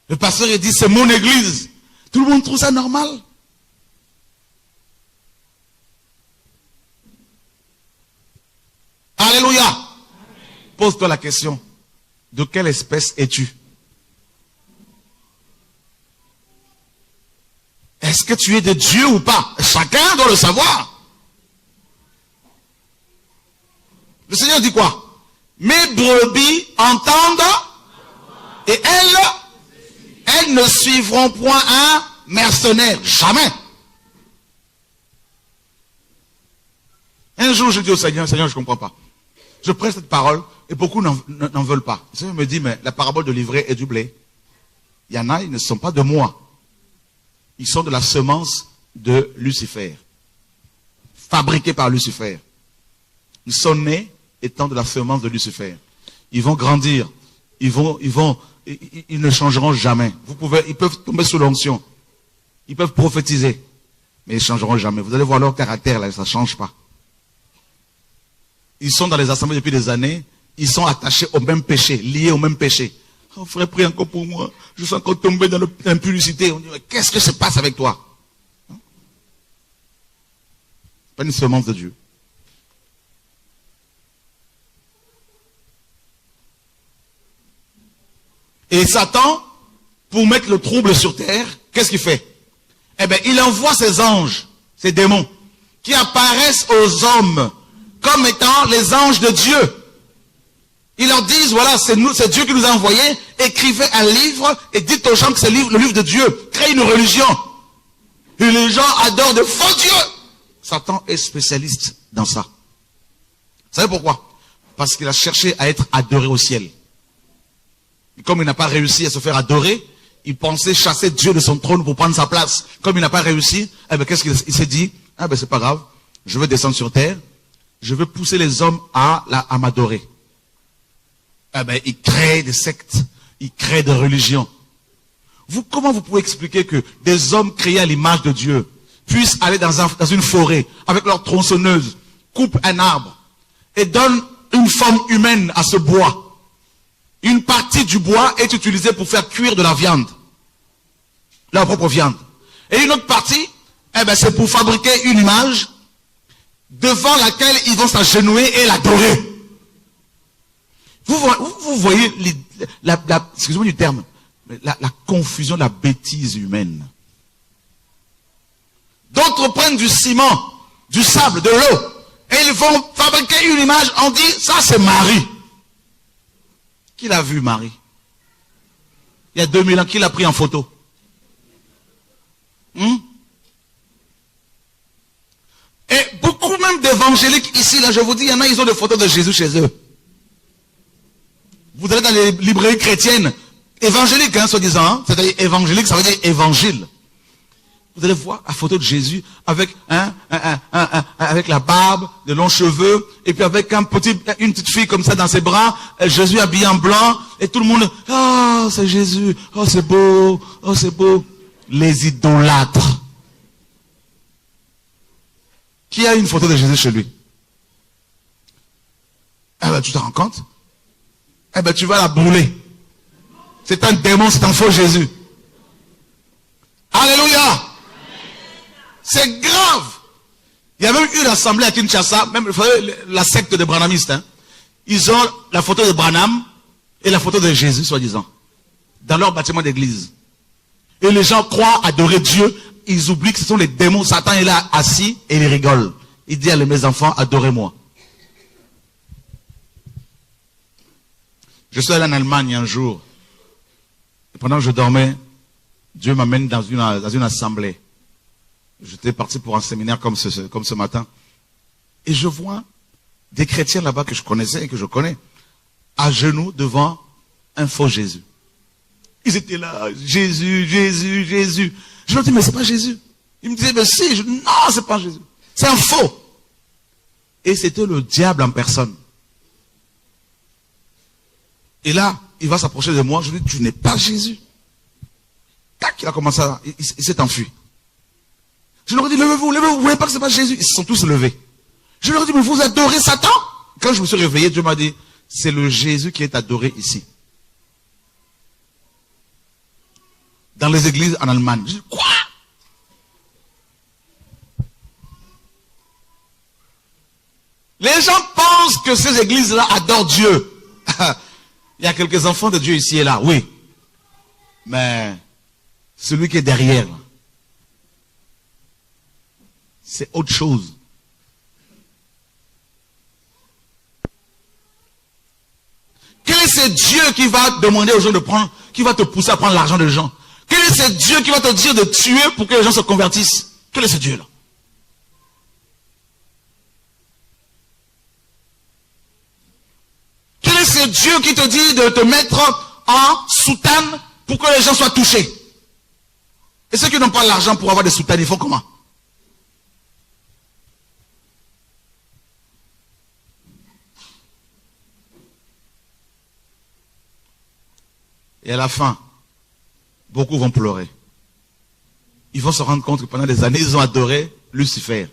Le pasteur, il dit, c'est mon église. Tout le monde trouve ça normal. Alléluia. Pose-toi la question. De quelle espèce es-tu? Est-ce que tu es de Dieu ou pas? Chacun doit le savoir. Le Seigneur dit quoi? Mes brebis entendent et elles ne suivront point un mercenaire. Jamais. Un jour, je dis au Seigneur, Seigneur, je ne comprends pas. Je prêche cette parole et beaucoup n'en veulent pas. Le Seigneur me dit, mais la parabole de l'ivraie et du blé, il y en a, ils ne sont pas de moi. Ils sont de la semence de Lucifer. Fabriqués par Lucifer. Ils sont nés étant de la semence de Lucifer. Ils vont grandir. Ils ne changeront jamais. Ils peuvent tomber sous l'onction. Ils peuvent prophétiser. Mais ils ne changeront jamais. Vous allez voir leur caractère là, ça ne change pas. Ils sont dans les assemblées depuis des années. Ils sont attachés au même péché, liés au même péché. Oh frère, prie encore pour moi. Je suis encore tombé dans l'impudicité. On dit, qu'est-ce que se passe avec toi? Pas une semence de Dieu. Et Satan, pour mettre le trouble sur terre, qu'est-ce qu'il fait? Eh bien, il envoie ses anges, ses démons, qui apparaissent aux hommes comme étant les anges de Dieu. Ils leur disent, voilà, c'est Dieu qui nous a envoyés, écrivez un livre et dites aux gens que c'est le livre de Dieu. Créez une religion. Et les gens adorent de faux dieux. Satan est spécialiste dans ça. Vous savez pourquoi? Parce qu'il a cherché à être adoré au ciel. Et comme il n'a pas réussi à se faire adorer, il pensait chasser Dieu de son trône pour prendre sa place. Comme il n'a pas réussi, eh bien, qu'est-ce qu'il s'est dit? Ah ben c'est pas grave, je vais descendre sur terre, je vais pousser les hommes à m'adorer. Eh ben, il crée des sectes, il crée des religions. Comment vous pouvez expliquer que des hommes créés à l'image de Dieu puissent aller dans une forêt avec leur tronçonneuse, coupent un arbre et donnent une forme humaine à ce bois? Une partie du bois est utilisée pour faire cuire de la viande, leur propre viande. Et une autre partie, eh ben, c'est pour fabriquer une image devant laquelle ils vont s'agenouiller et l'adorer. Vous voyez, excusez-moi du terme, la confusion, la bêtise humaine. D'autres prennent du ciment, du sable, de l'eau, et ils vont fabriquer une image, on dit, ça c'est Marie. Qui l'a vu Marie? Il y a 2000 ans, qui l'a pris en photo? Et beaucoup même d'évangéliques ici, là, je vous dis, il y en a, ils ont des photos de Jésus chez eux. Vous allez dans les librairies chrétiennes, évangéliques, hein, soi-disant, hein, c'est-à-dire évangélique, ça veut dire évangile. Vous allez voir la photo de Jésus avec avec la barbe, de longs cheveux, et puis avec une petite fille comme ça dans ses bras, Jésus habillé en blanc, et tout le monde, oh c'est Jésus, oh c'est beau, oh c'est beau. Les idolâtres. Qui a une photo de Jésus chez lui? Eh ben tu te rends compte? Eh ben tu vas la brûler. C'est un démon, c'est un faux Jésus. Alléluia. C'est grave. Il y a même eu une assemblée à Kinshasa, même vous savez, la secte des branhamistes. Hein. Ils ont la photo de Branham et la photo de Jésus, soi-disant, dans leur bâtiment d'église. Et les gens croient adorer Dieu. Ils oublient que ce sont les démons. Satan est là assis et il rigole. Il dit à mes enfants, adorez-moi. Je suis allé en Allemagne un jour. Et pendant que je dormais, Dieu m'amène dans une assemblée. J'étais parti pour un séminaire comme ce matin. Et je vois des chrétiens là-bas que je connaissais et que je connais, à genoux devant un faux Jésus. Ils étaient là, Jésus, Jésus, Jésus. Je leur dis, mais c'est pas Jésus. Ils me disaient, mais si. Non, c'est pas Jésus. C'est un faux. Et c'était le diable en personne. Et là, il va s'approcher de moi. Je lui dis, tu n'es pas Jésus. Tac, il a commencé à... Il s'est enfui. Je leur ai dit, levez-vous, levez-vous. Vous voyez pas que c'est pas Jésus? Ils se sont tous levés. Je leur ai dit, mais vous adorez Satan? Quand je me suis réveillé, Dieu m'a dit, c'est le Jésus qui est adoré ici. Dans les églises en Allemagne. Je dis, quoi? Les gens pensent que ces églises-là adorent Dieu. Il y a quelques enfants de Dieu ici et là, oui. Mais celui qui est derrière, c'est autre chose. Quel est ce Dieu qui va demander aux gens de prendre, qui va te pousser à prendre l'argent des gens? Quel est ce Dieu qui va te dire de tuer pour que les gens se convertissent? Quel est ce Dieu-là? Quel est ce Dieu qui te dit de te mettre en soutane pour que les gens soient touchés? Et ceux qui n'ont pas l'argent pour avoir des soutanes, ils font comment? Et à la fin, beaucoup vont pleurer. Ils vont se rendre compte que pendant des années, ils ont adoré Lucifer.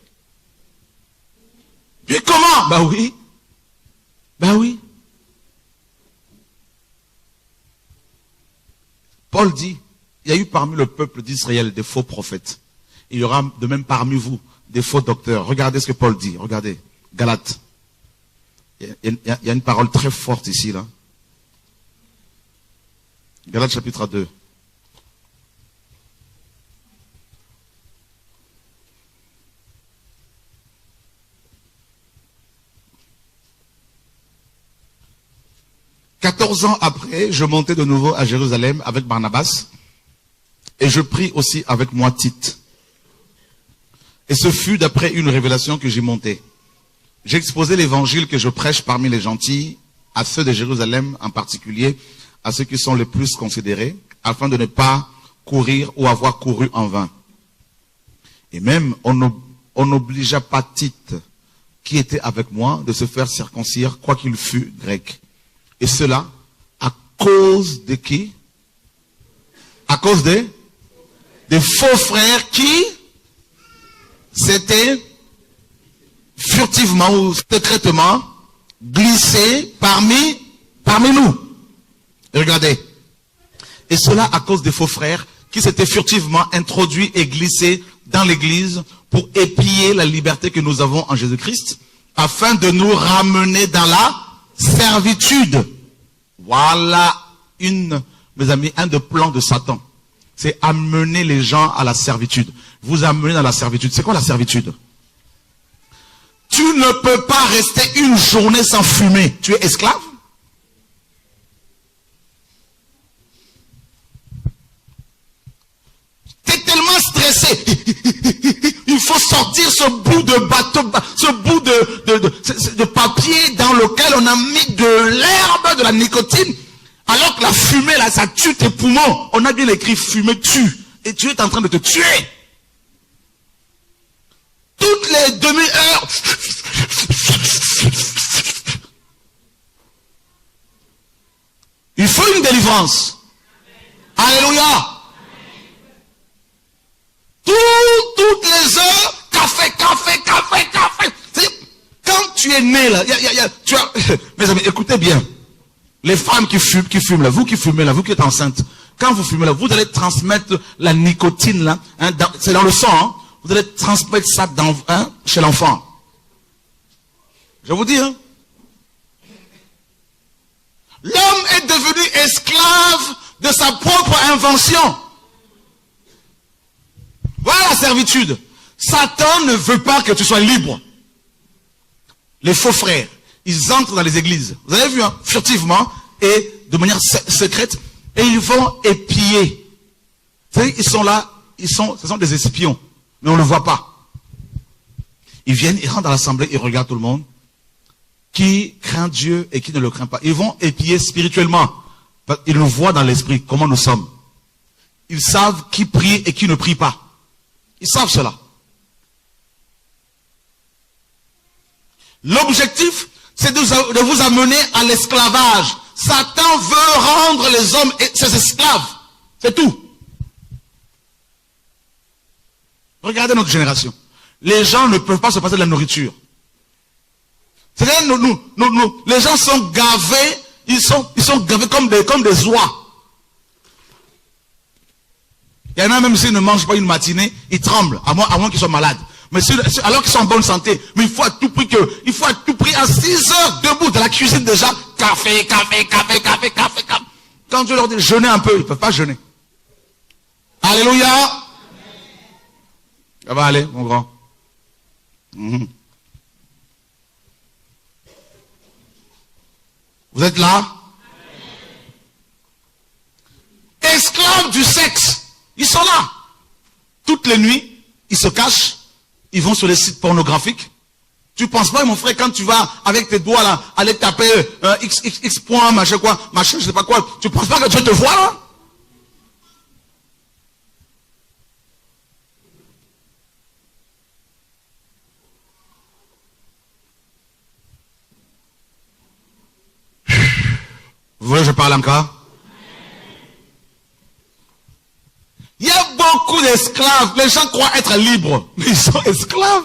Puis comment? Bah oui. Bah oui. Paul dit, il y a eu parmi le peuple d'Israël des faux prophètes. Il y aura de même parmi vous des faux docteurs. Regardez ce que Paul dit. Regardez. Galates. Il y a une parole très forte ici, là. Galates chapitre 2. « 14 ans après, je montai de nouveau à Jérusalem avec Barnabas, et je pris aussi avec moi Tite. Et ce fut d'après une révélation que j'y montai. J'exposai l'évangile que je prêche parmi les gentils, à ceux de Jérusalem en particulier, à ceux qui sont les plus considérés, afin de ne pas courir ou avoir couru en vain. Et même, on n'obligea pas Tite, qui était avec moi, de se faire circoncire, quoiqu'il fût grec. Et cela, à cause de qui? À cause des faux frères qui s'étaient furtivement ou secrètement glissés parmi nous. Et regardez. Et cela à cause des faux frères qui s'étaient furtivement introduits et glissés dans l'église pour épier la liberté que nous avons en Jésus-Christ, afin de nous ramener dans la servitude. Voilà mes amis, un des plans de Satan. C'est amener les gens à la servitude. Vous amener dans la servitude. C'est quoi la servitude? Tu ne peux pas rester une journée sans fumer. Tu es esclave? Tu es tellement stressé. Il faut sortir ce bout de bateau, ce bout de papier dans lequel on a mis de l'herbe, de la nicotine. Alors que la fumée, là, ça tue tes poumons. On a bien écrit fumée tue. Et tu es en train de te tuer. Toutes les demi-heures. Il faut une délivrance. Alléluia. Toutes les heures, café. Quand tu es né là, mes amis, écoutez bien. Les femmes qui fument là, vous qui fumez là, vous qui êtes enceinte, quand vous fumez là, vous allez transmettre la nicotine là, hein, c'est dans le sang, hein, vous allez transmettre ça chez l'enfant. Je vous dis, hein. L'homme est devenu esclave de sa propre invention. Voilà la servitude. Satan ne veut pas que tu sois libre. Les faux frères, ils entrent dans les églises. Vous avez vu, hein, furtivement et de manière secrète. Et ils vont épier. Vous savez, ils sont là, ce sont des espions. Mais on ne le voit pas. Ils viennent, ils rentrent dans l'assemblée, ils regardent tout le monde. Qui craint Dieu et qui ne le craint pas. Ils vont épier spirituellement. Ils le voient dans l'esprit, comment nous sommes. Ils savent qui prie et qui ne prie pas. Ils savent cela. L'objectif, c'est de vous amener à l'esclavage. Satan veut rendre les hommes ses esclaves. C'est tout. Regardez notre génération. Les gens ne peuvent pas se passer de la nourriture. C'est-à-dire, les gens sont gavés, ils sont gavés comme des oies. Il y en a même s'ils ne mangent pas une matinée, ils tremblent, à moins qu'ils soient malades. Mais alors qu'ils sont en bonne santé, mais il faut à tout prix à 6 heures debout dans la cuisine déjà, café. Quand Dieu leur dit jeûner un peu, ils ne peuvent pas jeûner. Alléluia. Ça va aller, mon grand. Vous êtes là? Esclaves du sexe. Ils sont là. Toutes les nuits, ils se cachent. Ils vont sur les sites pornographiques. Tu penses pas, mon frère, quand tu vas avec tes doigts là, aller taper x point, machin quoi, machin, je sais pas quoi, tu penses pas que Dieu te voit là? Vous voulez que je parle encore? Il y a beaucoup d'esclaves. Les gens croient être libres, mais ils sont esclaves.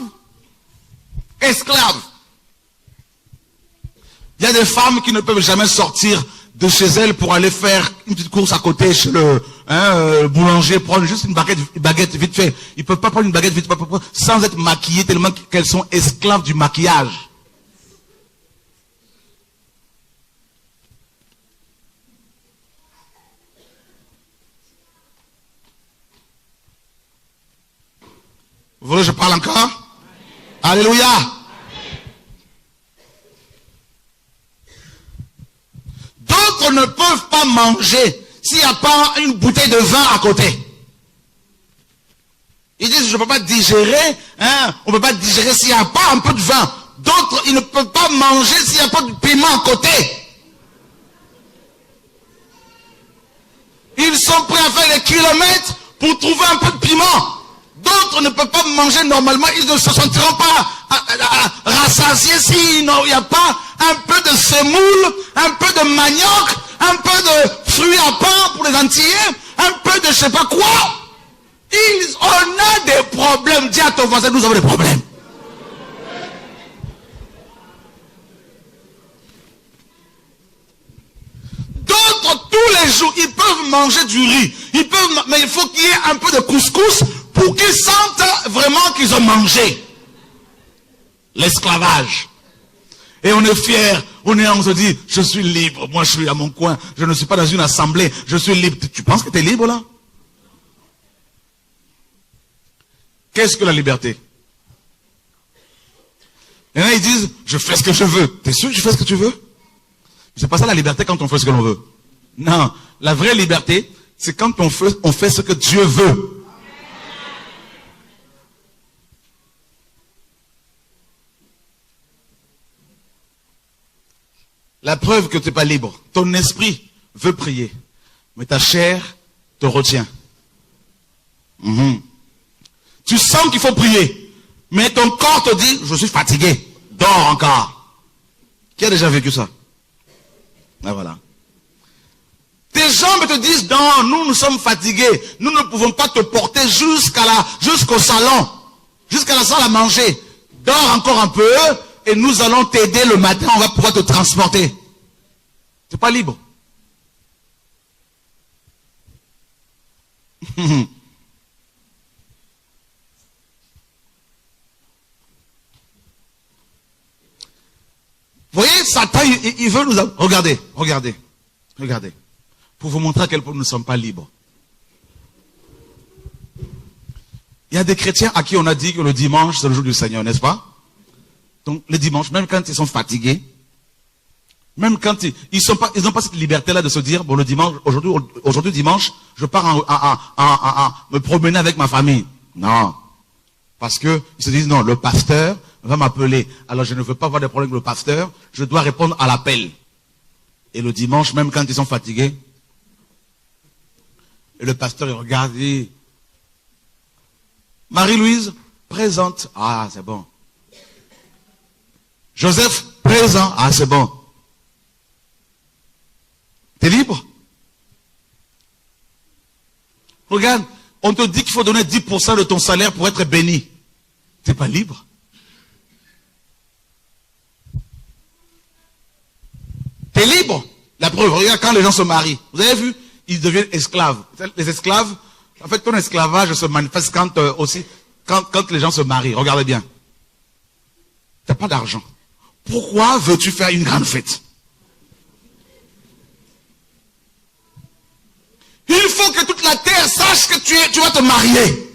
Esclaves. Il y a des femmes qui ne peuvent jamais sortir de chez elles pour aller faire une petite course à côté chez le boulanger, prendre juste une baguette vite fait. Ils ne peuvent pas prendre une baguette vite fait sans être maquillées tellement qu'elles sont esclaves du maquillage. Vous voulez que je parle encore? Amen. Alléluia. Amen. D'autres ne peuvent pas manger s'il n'y a pas une bouteille de vin à côté. Ils disent, je ne peux pas digérer, hein, on ne peut pas digérer s'il n'y a pas un peu de vin. D'autres, ils ne peuvent pas manger s'il n'y a pas de piment à côté. Ils sont prêts à faire des kilomètres pour trouver un peu de piment. D'autres ne peuvent pas manger normalement, ils ne se sentiront pas rassasiés s'il n'y a pas un peu de semoule, un peu de manioc, un peu de fruits à pain pour les Antillais, un peu de je sais pas quoi. On a des problèmes. Dis à ton voisin, nous avons des problèmes. D'autres, tous les jours, ils peuvent manger du riz. Mais il faut qu'il y ait un peu de couscous pour qu'ils sentent vraiment qu'ils ont mangé. L'esclavage. Et on est fiers, on se dit, je suis libre, moi je suis à mon coin, je ne suis pas dans une assemblée, je suis libre. Tu penses que tu es libre là? Qu'est-ce que la liberté? Et là ils disent, je fais ce que je veux. T'es sûr que tu fais ce que tu veux? C'est pas ça la liberté quand on fait ce que l'on veut. Non, la vraie liberté, c'est quand on fait ce que Dieu veut. La preuve que tu n'es pas libre. Ton esprit veut prier, mais ta chair te retient. Tu sens qu'il faut prier, mais ton corps te dit, je suis fatigué, dors encore. Qui a déjà vécu ça? Ah voilà. Tes jambes te disent, non, nous sommes fatigués, nous ne pouvons pas te porter jusqu'au salon, jusqu'à la salle à manger. Dors encore un peu, et nous allons t'aider le matin, on va pouvoir te transporter. Tu n'es pas libre. il veut nous... Regardez, regardez, regardez. Pour vous montrer à quel point nous ne sommes pas libres. Il y a des chrétiens à qui on a dit que le dimanche, c'est le jour du Seigneur, n'est-ce pas? Donc, le dimanche, même quand ils sont fatigués, même quand ils n'ont pas cette liberté-là de se dire, bon, le dimanche, aujourd'hui dimanche, je pars me promener avec ma famille. Non. Parce que, ils se disent, non, le pasteur va m'appeler. Alors, je ne veux pas avoir des problèmes avec le pasteur, je dois répondre à l'appel. Et le dimanche, même quand ils sont fatigués, et le pasteur, il regarde et dit, Marie-Louise, présente. Ah, c'est bon. Joseph, présent. Ah, c'est bon. T'es libre? Regarde, on te dit qu'il faut donner 10% de ton salaire pour être béni. T'es pas libre? T'es libre? La preuve, regarde quand les gens se marient. Vous avez vu? Ils deviennent esclaves. Les esclaves, en fait, ton esclavage se manifeste quand les gens se marient. Regardez bien. T'as pas d'argent. Pourquoi veux-tu faire une grande fête? Il faut que toute la terre sache que tu vas te marier.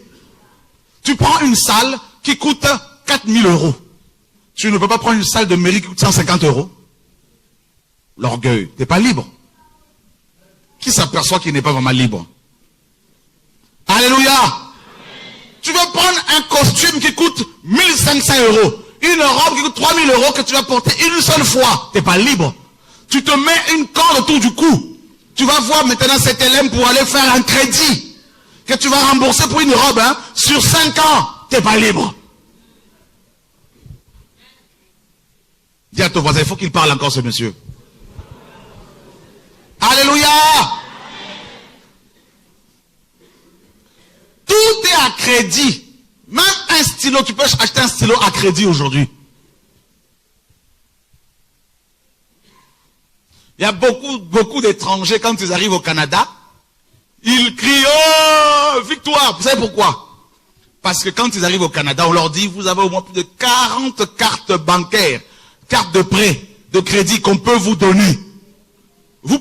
Tu prends une salle qui coûte 4000 €. Tu ne peux pas prendre une salle de mairie qui coûte 150 €. L'orgueil. T'es pas libre. Qui s'aperçoit qu'il n'est pas vraiment libre? Alléluia. Tu vas prendre un costume qui coûte 1500 €. Une robe qui coûte 3000 € que tu vas porter une seule fois. T'es pas libre. Tu te mets une corde autour du cou. Tu vas voir maintenant cet élève pour aller faire un crédit que tu vas rembourser pour une robe sur 5 ans. T'es pas libre. Dis à ton voisin, il faut qu'il parle encore ce monsieur. Alléluia. Tout est à crédit. Même un stylo, tu peux acheter un stylo à crédit aujourd'hui. Il y a beaucoup d'étrangers, quand ils arrivent au Canada, ils crient, oh, victoire. Vous savez pourquoi? Parce que quand ils arrivent au Canada, on leur dit, vous avez au moins plus de 40 cartes bancaires, cartes de prêt, de crédit qu'on peut vous donner. Vous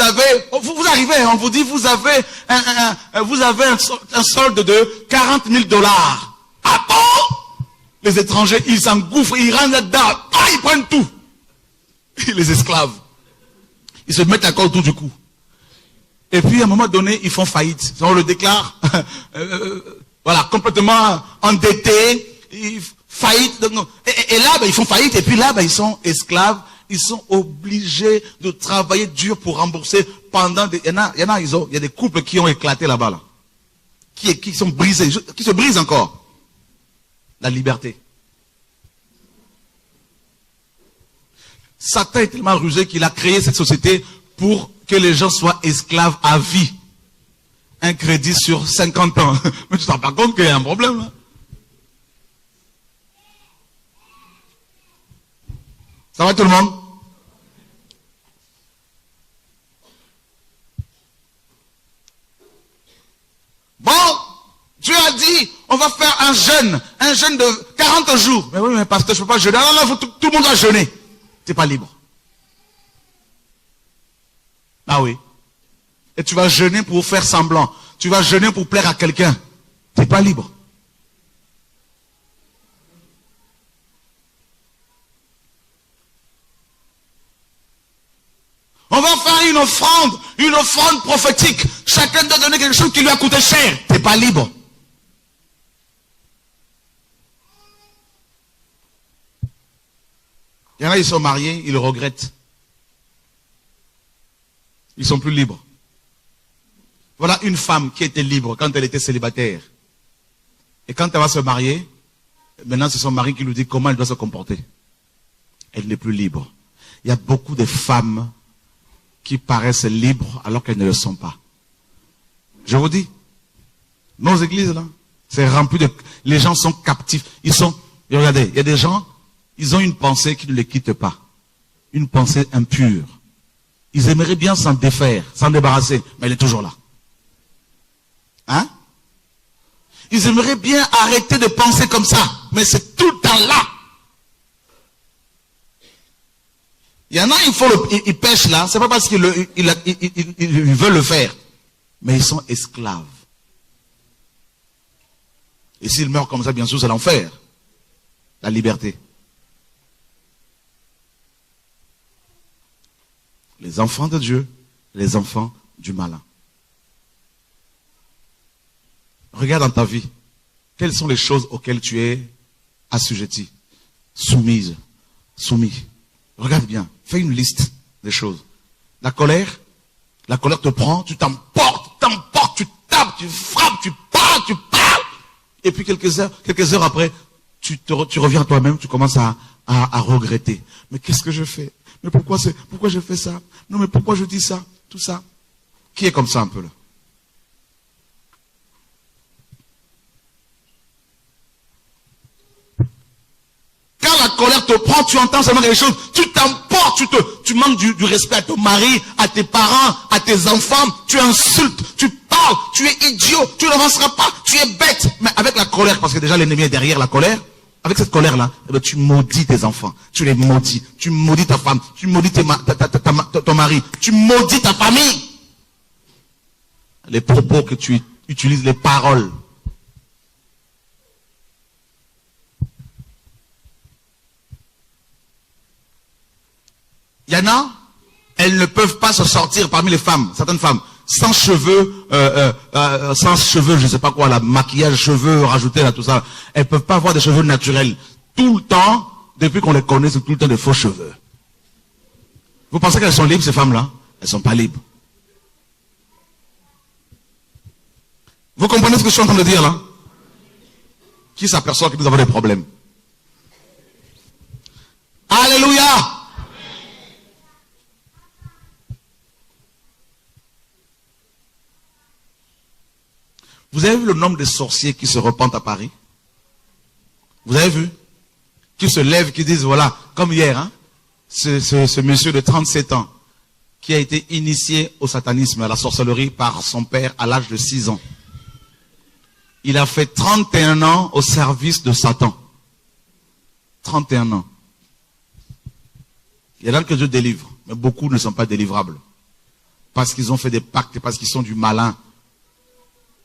arrivez, on vous dit, vous avez un solde de 40 000 $. Ah bon? Les étrangers, ils s'engouffrent, ils rentrent là-dedans, ils prennent tout. Les esclaves. Ils se mettent encore autour du cou. Et puis, à un moment donné, ils font faillite. On le déclare, voilà, complètement endettés, faillite. Et là, ils font faillite. Et puis là, ils sont esclaves. Ils sont obligés de travailler dur pour rembourser pendant des... Il y a des couples qui ont éclaté là-bas, là. Qui sont brisés, qui se brisent encore. La liberté. Satan est tellement rusé qu'il a créé cette société pour que les gens soient esclaves à vie. Un crédit sur 50 ans. Mais tu te rends pas compte qu'il y a un problème, là? Ça va tout le monde? Bon, Dieu a dit, on va faire un jeûne de 40 jours. Mais oui, mais pasteur, je ne peux pas jeûner. Non, tout le monde doit jeûner. Tu n'es pas libre. Ah oui. Et tu vas jeûner pour faire semblant. Tu vas jeûner pour plaire à quelqu'un. Tu n'es pas libre. On va faire une offrande prophétique. Chacun doit donner quelque chose qui lui a coûté cher. Tu n'es pas libre. Il y en a, ils sont mariés, ils le regrettent. Ils sont plus libres. Voilà une femme qui était libre quand elle était célibataire. Et quand elle va se marier, maintenant c'est son mari qui lui dit comment elle doit se comporter. Elle n'est plus libre. Il y a beaucoup de femmes qui paraissent libres alors qu'elles ne le sont pas. Je vous dis, nos églises là, c'est rempli de... Les gens sont captifs. Et regardez, il y a des gens, ils ont une pensée qui ne les quitte pas. Une pensée impure. Ils aimeraient bien s'en défaire, s'en débarrasser, mais elle est toujours là. Hein? Ils aimeraient bien arrêter de penser comme ça, mais c'est tout le temps là. Il Il y en a, ils pêchent là, c'est pas parce qu'ils veulent le faire, mais ils sont esclaves. Et s'ils meurent comme ça, bien sûr, c'est l'enfer. La liberté. Les enfants de Dieu, les enfants du malin. Regarde dans ta vie, quelles sont les choses auxquelles tu es assujetti, soumise, soumis. Regarde bien, fais une liste des choses. La colère te prend, tu t'emportes, tu tapes, tu frappes, tu parles. Et puis quelques heures après, tu reviens à toi-même, tu commences à regretter. Mais qu'est-ce que je fais? Mais pourquoi je fais ça? Non, mais pourquoi je dis ça? Tout ça. Qui est comme ça un peu là? Quand la colère te prend, tu entends seulement quelque chose, tu t'emportes, tu manques du respect à ton mari, à tes parents, à tes enfants, tu insultes, tu parles, tu es idiot, tu n'avanceras pas, tu es bête. Mais avec la colère, parce que déjà l'ennemi est derrière la colère, avec cette colère-là, eh bien, tu maudis tes enfants, tu les maudis, tu maudis ta femme, tu maudis ton mari, tu maudis ta famille. Les propos que tu utilises, les paroles. Il y en a, elles ne peuvent pas se sortir parmi les femmes, certaines femmes, sans cheveux, je ne sais pas quoi, là, maquillage, cheveux, rajouter là, tout ça. Elles ne peuvent pas avoir des cheveux naturels. Tout le temps, depuis qu'on les connaît, c'est tout le temps des faux cheveux. Vous pensez qu'elles sont libres, ces femmes-là? Elles ne sont pas libres. Vous comprenez ce que je suis en train de dire, là? Qui s'aperçoit que nous avons des problèmes? Alléluia! Vous avez vu le nombre de sorciers qui se repentent à Paris? Vous avez vu? Qui se lèvent, qui disent, voilà, comme hier, hein, ce monsieur de 37 ans, qui a été initié au satanisme, à la sorcellerie par son père à l'âge de 6 ans. Il a fait 31 ans au service de Satan. 31 ans. Il y en a que Dieu délivre, mais beaucoup ne sont pas délivrables. Parce qu'ils ont fait des pactes, parce qu'ils sont du malin.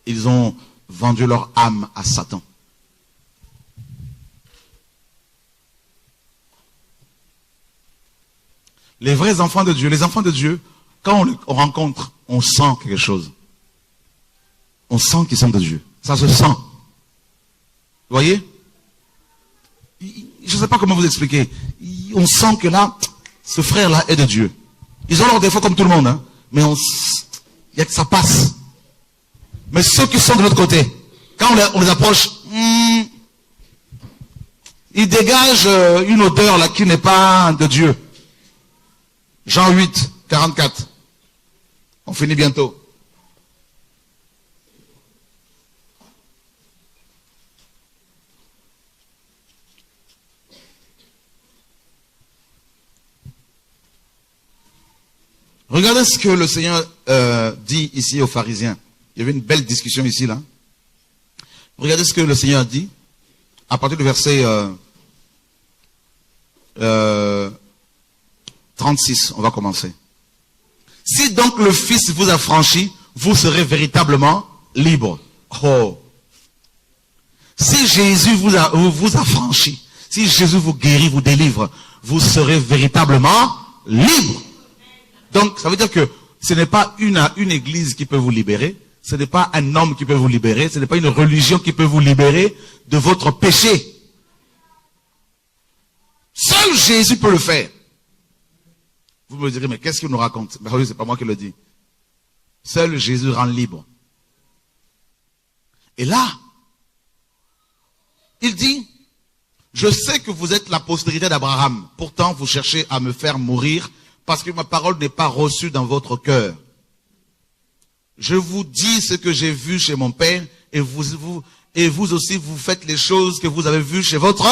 Ils ont vendu leur âme à Satan. Les vrais enfants de Dieu, les enfants de Dieu, quand on rencontre, on sent quelque chose. On sent qu'ils sont de Dieu. Ça se sent. Vous voyez? Je ne sais pas comment vous expliquer. On sent que là, ce frère-là est de Dieu. Ils ont leurs défauts comme tout le monde, hein, mais il y a que ça passe. Mais ceux qui sont de l'autre côté, quand on les approche, ils dégagent une odeur là qui n'est pas de Dieu. Jean 8, 44. On finit bientôt. Regardez ce que le Seigneur dit ici aux pharisiens. Il y avait une belle discussion ici, là. Regardez ce que le Seigneur dit. À partir du verset 36, on va commencer. Si donc le Fils vous a franchi, vous serez véritablement libre. Oh. Si Jésus vous a franchi, si Jésus vous guérit, vous délivre, vous serez véritablement libre. Donc, ça veut dire que ce n'est pas une église qui peut vous libérer, ce n'est pas un homme qui peut vous libérer, ce n'est pas une religion qui peut vous libérer de votre péché. Seul Jésus peut le faire. Vous me direz, mais qu'est-ce qu'il nous raconte? Ben oui, c'est pas moi qui le dis. Seul Jésus rend libre. Et là, il dit, je sais que vous êtes la postérité d'Abraham. Pourtant, vous cherchez à me faire mourir parce que ma parole n'est pas reçue dans votre cœur. Je vous dis ce que j'ai vu chez mon Père et vous aussi, vous faites les choses que vous avez vues chez votre...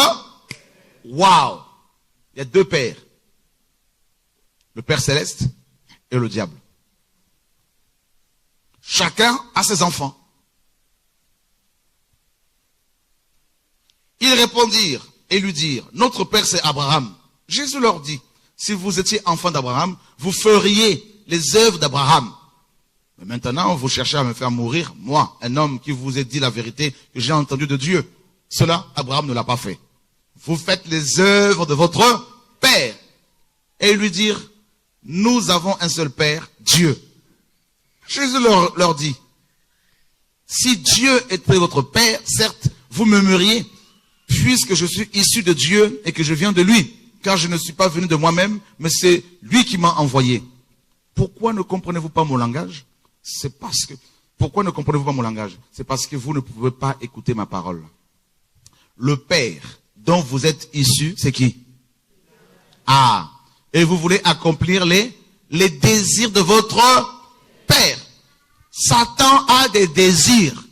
Waouh! Il y a deux pères. Le Père Céleste et le diable. Chacun a ses enfants. Ils répondirent et lui dirent, notre Père c'est Abraham. Jésus leur dit, si vous étiez enfant d'Abraham, vous feriez les œuvres d'Abraham. Mais maintenant, vous cherchez à me faire mourir, moi, un homme qui vous ai dit la vérité que j'ai entendue de Dieu. Cela, Abraham ne l'a pas fait. Vous faites les œuvres de votre père. Et lui dire, nous avons un seul père, Dieu. Jésus leur dit, si Dieu était votre père, certes, vous m'aimeriez, puisque je suis issu de Dieu et que je viens de lui, car je ne suis pas venu de moi-même, mais c'est lui qui m'a envoyé. Pourquoi ne comprenez-vous pas mon langage? Pourquoi ne comprenez-vous pas mon langage? C'est parce que vous ne pouvez pas écouter ma parole. Le Père dont vous êtes issus, c'est qui? Ah, et vous voulez accomplir les désirs de votre Père. Satan a des désirs.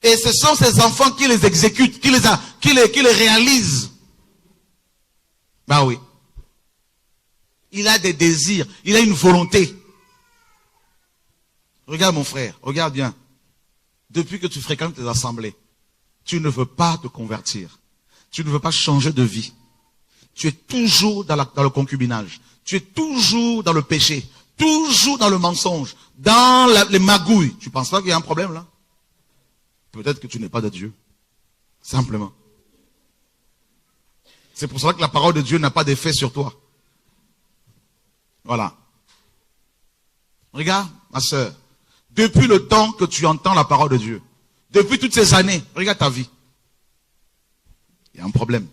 Et ce sont ses enfants qui les exécutent, qui les réalisent. Bah oui. Il a des désirs, il a une volonté. Regarde mon frère, regarde bien. Depuis que tu fréquentes tes assemblées, tu ne veux pas te convertir. Tu ne veux pas changer de vie. Tu es toujours dans le concubinage. Tu es toujours dans le péché. Toujours dans le mensonge. Dans les magouilles. Tu penses pas qu'il y a un problème là? Peut-être que tu n'es pas de Dieu. Simplement. C'est pour cela que la parole de Dieu n'a pas d'effet sur toi. Voilà. Regarde, ma sœur. Depuis le temps que tu entends la parole de Dieu, depuis toutes ces années, regarde ta vie. Il y a un problème.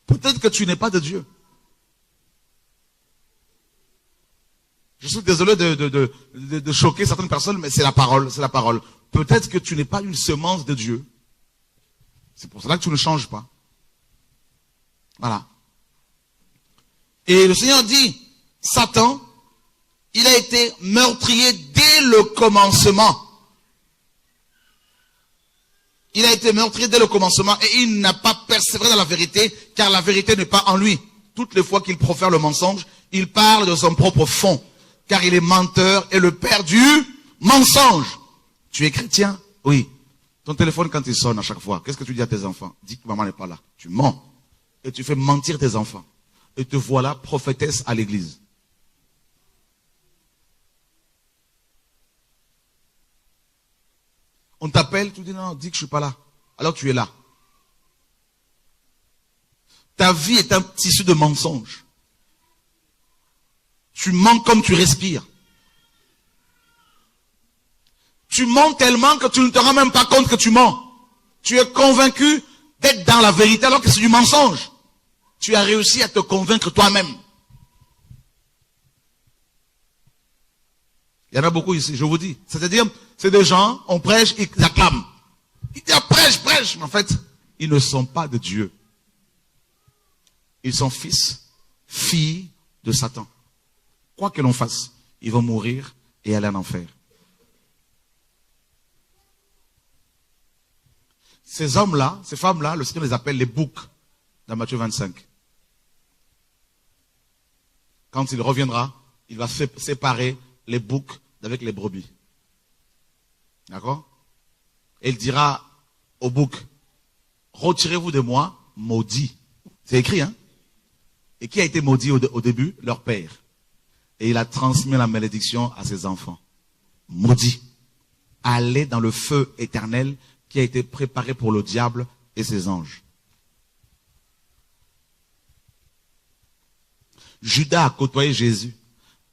Peut-être que tu n'es pas de Dieu. Je suis désolé de choquer certaines personnes, mais c'est la parole, c'est la parole. Peut-être que tu n'es pas une semence de Dieu. C'est pour cela que tu ne changes pas. Voilà. Et le Seigneur dit, Satan, il a été meurtrier dès le commencement. Il a été meurtrier dès le commencement et il n'a pas persévéré dans la vérité, car la vérité n'est pas en lui. Toutes les fois qu'il profère le mensonge, il parle de son propre fond, car il est menteur et le père du mensonge. Tu es chrétien? Oui. Ton téléphone, quand il sonne à chaque fois, qu'est-ce que tu dis à tes enfants? Dis que maman n'est pas là. Tu mens. Et tu fais mentir tes enfants. Et te voilà prophétesse à l'église. On t'appelle, tu dis non, dis que je suis pas là. Alors tu es là. Ta vie est un tissu de mensonges. Tu mens comme tu respires. Tu mens tellement que tu ne te rends même pas compte que tu mens. Tu es convaincu d'être dans la vérité alors que c'est du mensonge. Tu as réussi à te convaincre toi-même. Il y en a beaucoup ici, je vous dis. C'est-à-dire, c'est des gens, on prêche, ils acclament. Ils disent prêche, mais en fait, ils ne sont pas de Dieu. Ils sont fils, filles de Satan. Quoi que l'on fasse, ils vont mourir et aller en enfer. Ces hommes-là, ces femmes-là, le Seigneur les appelle les boucs dans Matthieu 25. Quand il reviendra, il va séparer les boucs d'avec les brebis. D'accord? Et il dira aux boucs, retirez-vous de moi, maudit. C'est écrit, hein? Et qui a été maudit au début? Leur père. Et il a transmis la malédiction à ses enfants. Maudit. Allez dans le feu éternel qui a été préparé pour le diable et ses anges. Judas a côtoyé Jésus.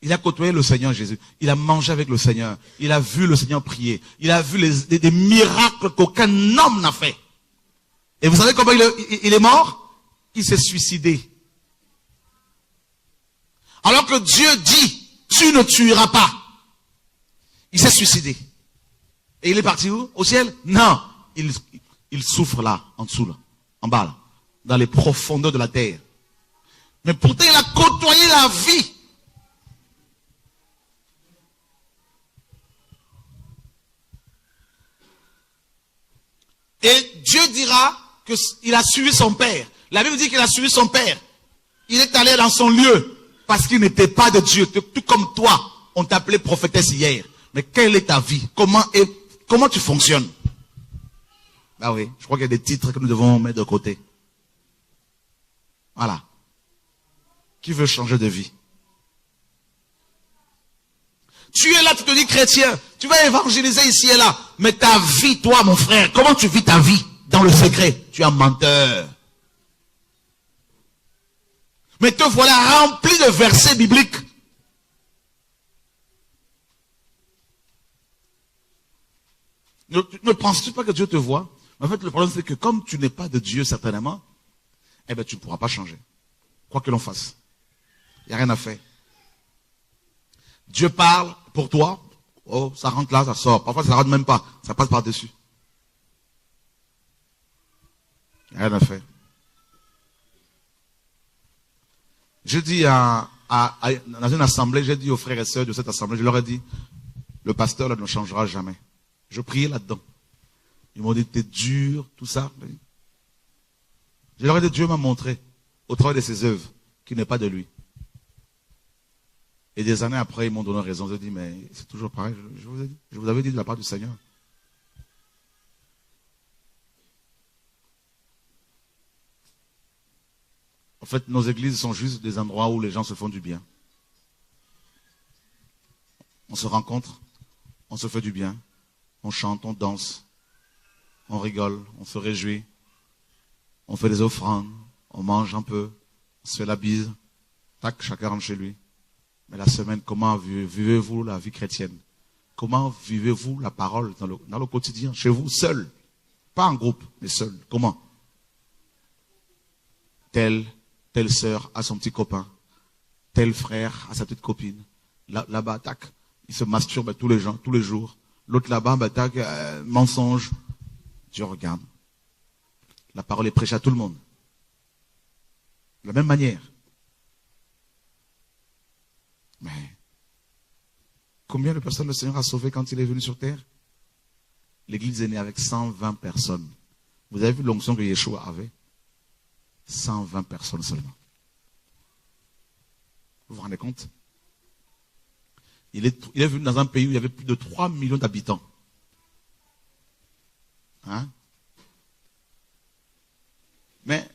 Il a côtoyé le Seigneur Jésus. Il a mangé avec le Seigneur. Il a vu le Seigneur prier. Il a vu des miracles qu'aucun homme n'a fait. Et vous savez comment il est mort? Il s'est suicidé. Alors que Dieu dit, tu ne tueras pas. Il s'est suicidé. Et il est parti où? Au ciel? Non. Il souffre là, en dessous, là, en bas, là, dans les profondeurs de la terre. Mais pourtant, il a côtoyé la vie. Et Dieu dira qu'il a suivi son père. La Bible dit qu'il a suivi son père. Il est allé dans son lieu parce qu'il n'était pas de Dieu. Tout comme toi, on t'appelait prophétesse hier. Mais quelle est ta vie? Comment tu fonctionnes? Ah oui, je crois qu'il y a des titres que nous devons mettre de côté. Voilà. qui veut changer de vie. Tu es là, tu te dis chrétien, tu vas évangéliser ici et là. Mais ta vie, toi, mon frère, comment tu vis ta vie dans le secret? Tu es un menteur. Mais te voilà rempli de versets bibliques. Ne penses-tu pas que Dieu te voit? En fait, le problème, c'est que comme tu n'es pas de Dieu, certainement, eh bien, tu ne pourras pas changer. Quoi que l'on fasse. Il n'y a rien à faire. Dieu parle pour toi. Oh, ça rentre là, ça sort. Parfois, ça ne rentre même pas. Ça passe par-dessus. Il n'y a rien à faire. Je dis dans une assemblée, j'ai dit aux frères et sœurs de cette assemblée, je leur ai dit, le pasteur là ne changera jamais. Je priais là-dedans. Ils m'ont dit, t'es dur, tout ça. Je leur ai dit, Dieu m'a montré, au travers de ses œuvres, qu'il n'est pas de lui. Et des années après, ils m'ont donné raison. J'ai dit, mais c'est toujours pareil, je vous avais dit de la part du Seigneur. En fait, nos églises sont juste des endroits où les gens se font du bien. On se rencontre, on se fait du bien, on chante, on danse, on rigole, on se réjouit, on fait des offrandes, on mange un peu, on se fait la bise, tac, chacun rentre chez lui. Mais la semaine, comment vivez-vous la vie chrétienne? Comment vivez-vous la parole dans le quotidien, chez vous, seul? Pas en groupe, mais seul. Comment? Telle sœur a son petit copain, tel frère a sa petite copine. Là-bas, tac, il se masturbe tous les jours. L'autre là-bas, tac, mensonge. Dieu regarde. La parole est prêchée à tout le monde. De la même manière. Mais combien de personnes le Seigneur a sauvées quand il est venu sur terre? L'église est née avec 120 personnes. Vous avez vu l'onction que Yeshua avait? 120 personnes seulement. Vous vous rendez compte? Il est venu dans un pays où il y avait plus de 3 millions d'habitants. Hein? Mais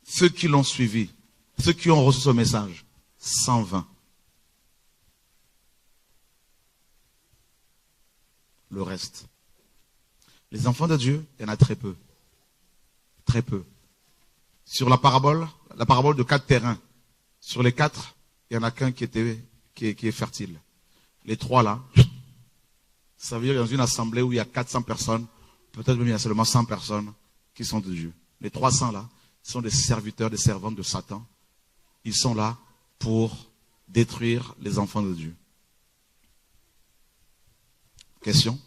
ceux qui l'ont suivi, ceux qui ont reçu ce message, 120. Le reste. Les enfants de Dieu, il y en a très peu. Très peu. Sur la parabole de 4 terrains, sur les 4, il n'y en a qu'un qui est fertile. Les 3 là, ça veut dire dans une assemblée où il y a 400 personnes, peut-être même il y a seulement 100 personnes qui sont de Dieu. Les 300 là, sont des serviteurs, des servantes de Satan. Ils sont là pour détruire les enfants de Dieu. Question?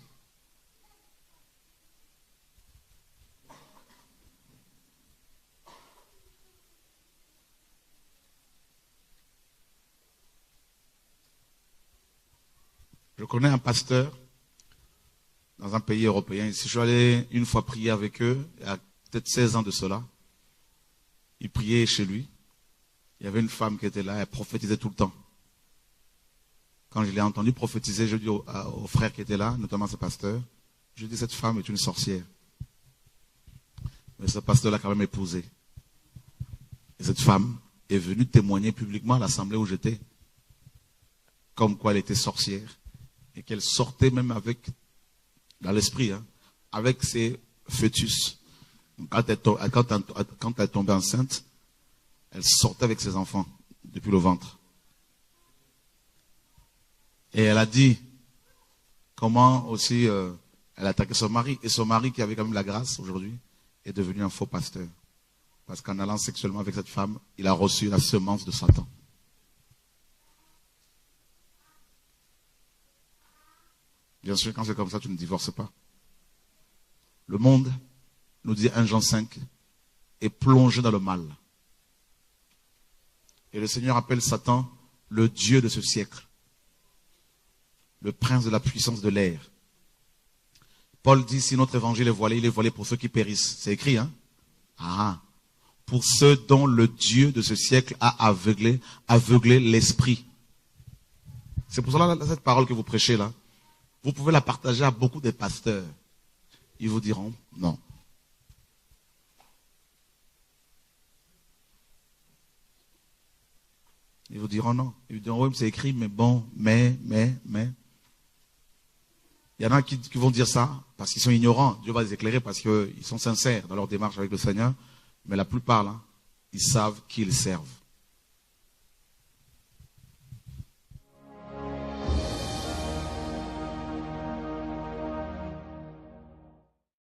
Je connais un pasteur dans un pays européen. Si je suis allé une fois prier avec eux, il y a peut-être 16 ans de cela. Il priait chez lui. Il y avait une femme qui était là, elle prophétisait tout le temps. Quand je l'ai entendu prophétiser, je dis aux frères qui étaient là, notamment ce pasteur, je dis cette femme est une sorcière. Mais ce pasteur l'a quand même épousée. Et cette femme est venue témoigner publiquement à l'assemblée où j'étais, comme quoi elle était sorcière. Et qu'elle sortait même avec, dans l'esprit, avec ses fœtus. Quand elle tombait enceinte, elle sortait avec ses enfants depuis le ventre. Et elle a dit comment aussi elle attaquait son mari. Et son mari, qui avait quand même la grâce aujourd'hui, est devenu un faux pasteur. Parce qu'en allant sexuellement avec cette femme, il a reçu la semence de Satan. Bien sûr, quand c'est comme ça, tu ne divorces pas. Le monde, nous dit 1 Jean 5, est plongé dans le mal. Et le Seigneur appelle Satan le Dieu de ce siècle. Le prince de la puissance de l'air. Paul dit, si notre évangile est voilé, il est voilé pour ceux qui périssent. C'est écrit, hein? Ah, pour ceux dont le Dieu de ce siècle a aveuglé l'esprit. C'est pour cela, cette parole que vous prêchez là, vous pouvez la partager à beaucoup de pasteurs. Ils vous diront, non. Ils vous diront non. Ils vous diront oui, c'est écrit, mais bon, mais. Il y en a qui vont dire ça parce qu'ils sont ignorants. Dieu va les éclairer parce qu'ils sont sincères dans leur démarche avec le Seigneur. Mais la plupart, là, ils savent qui ils servent.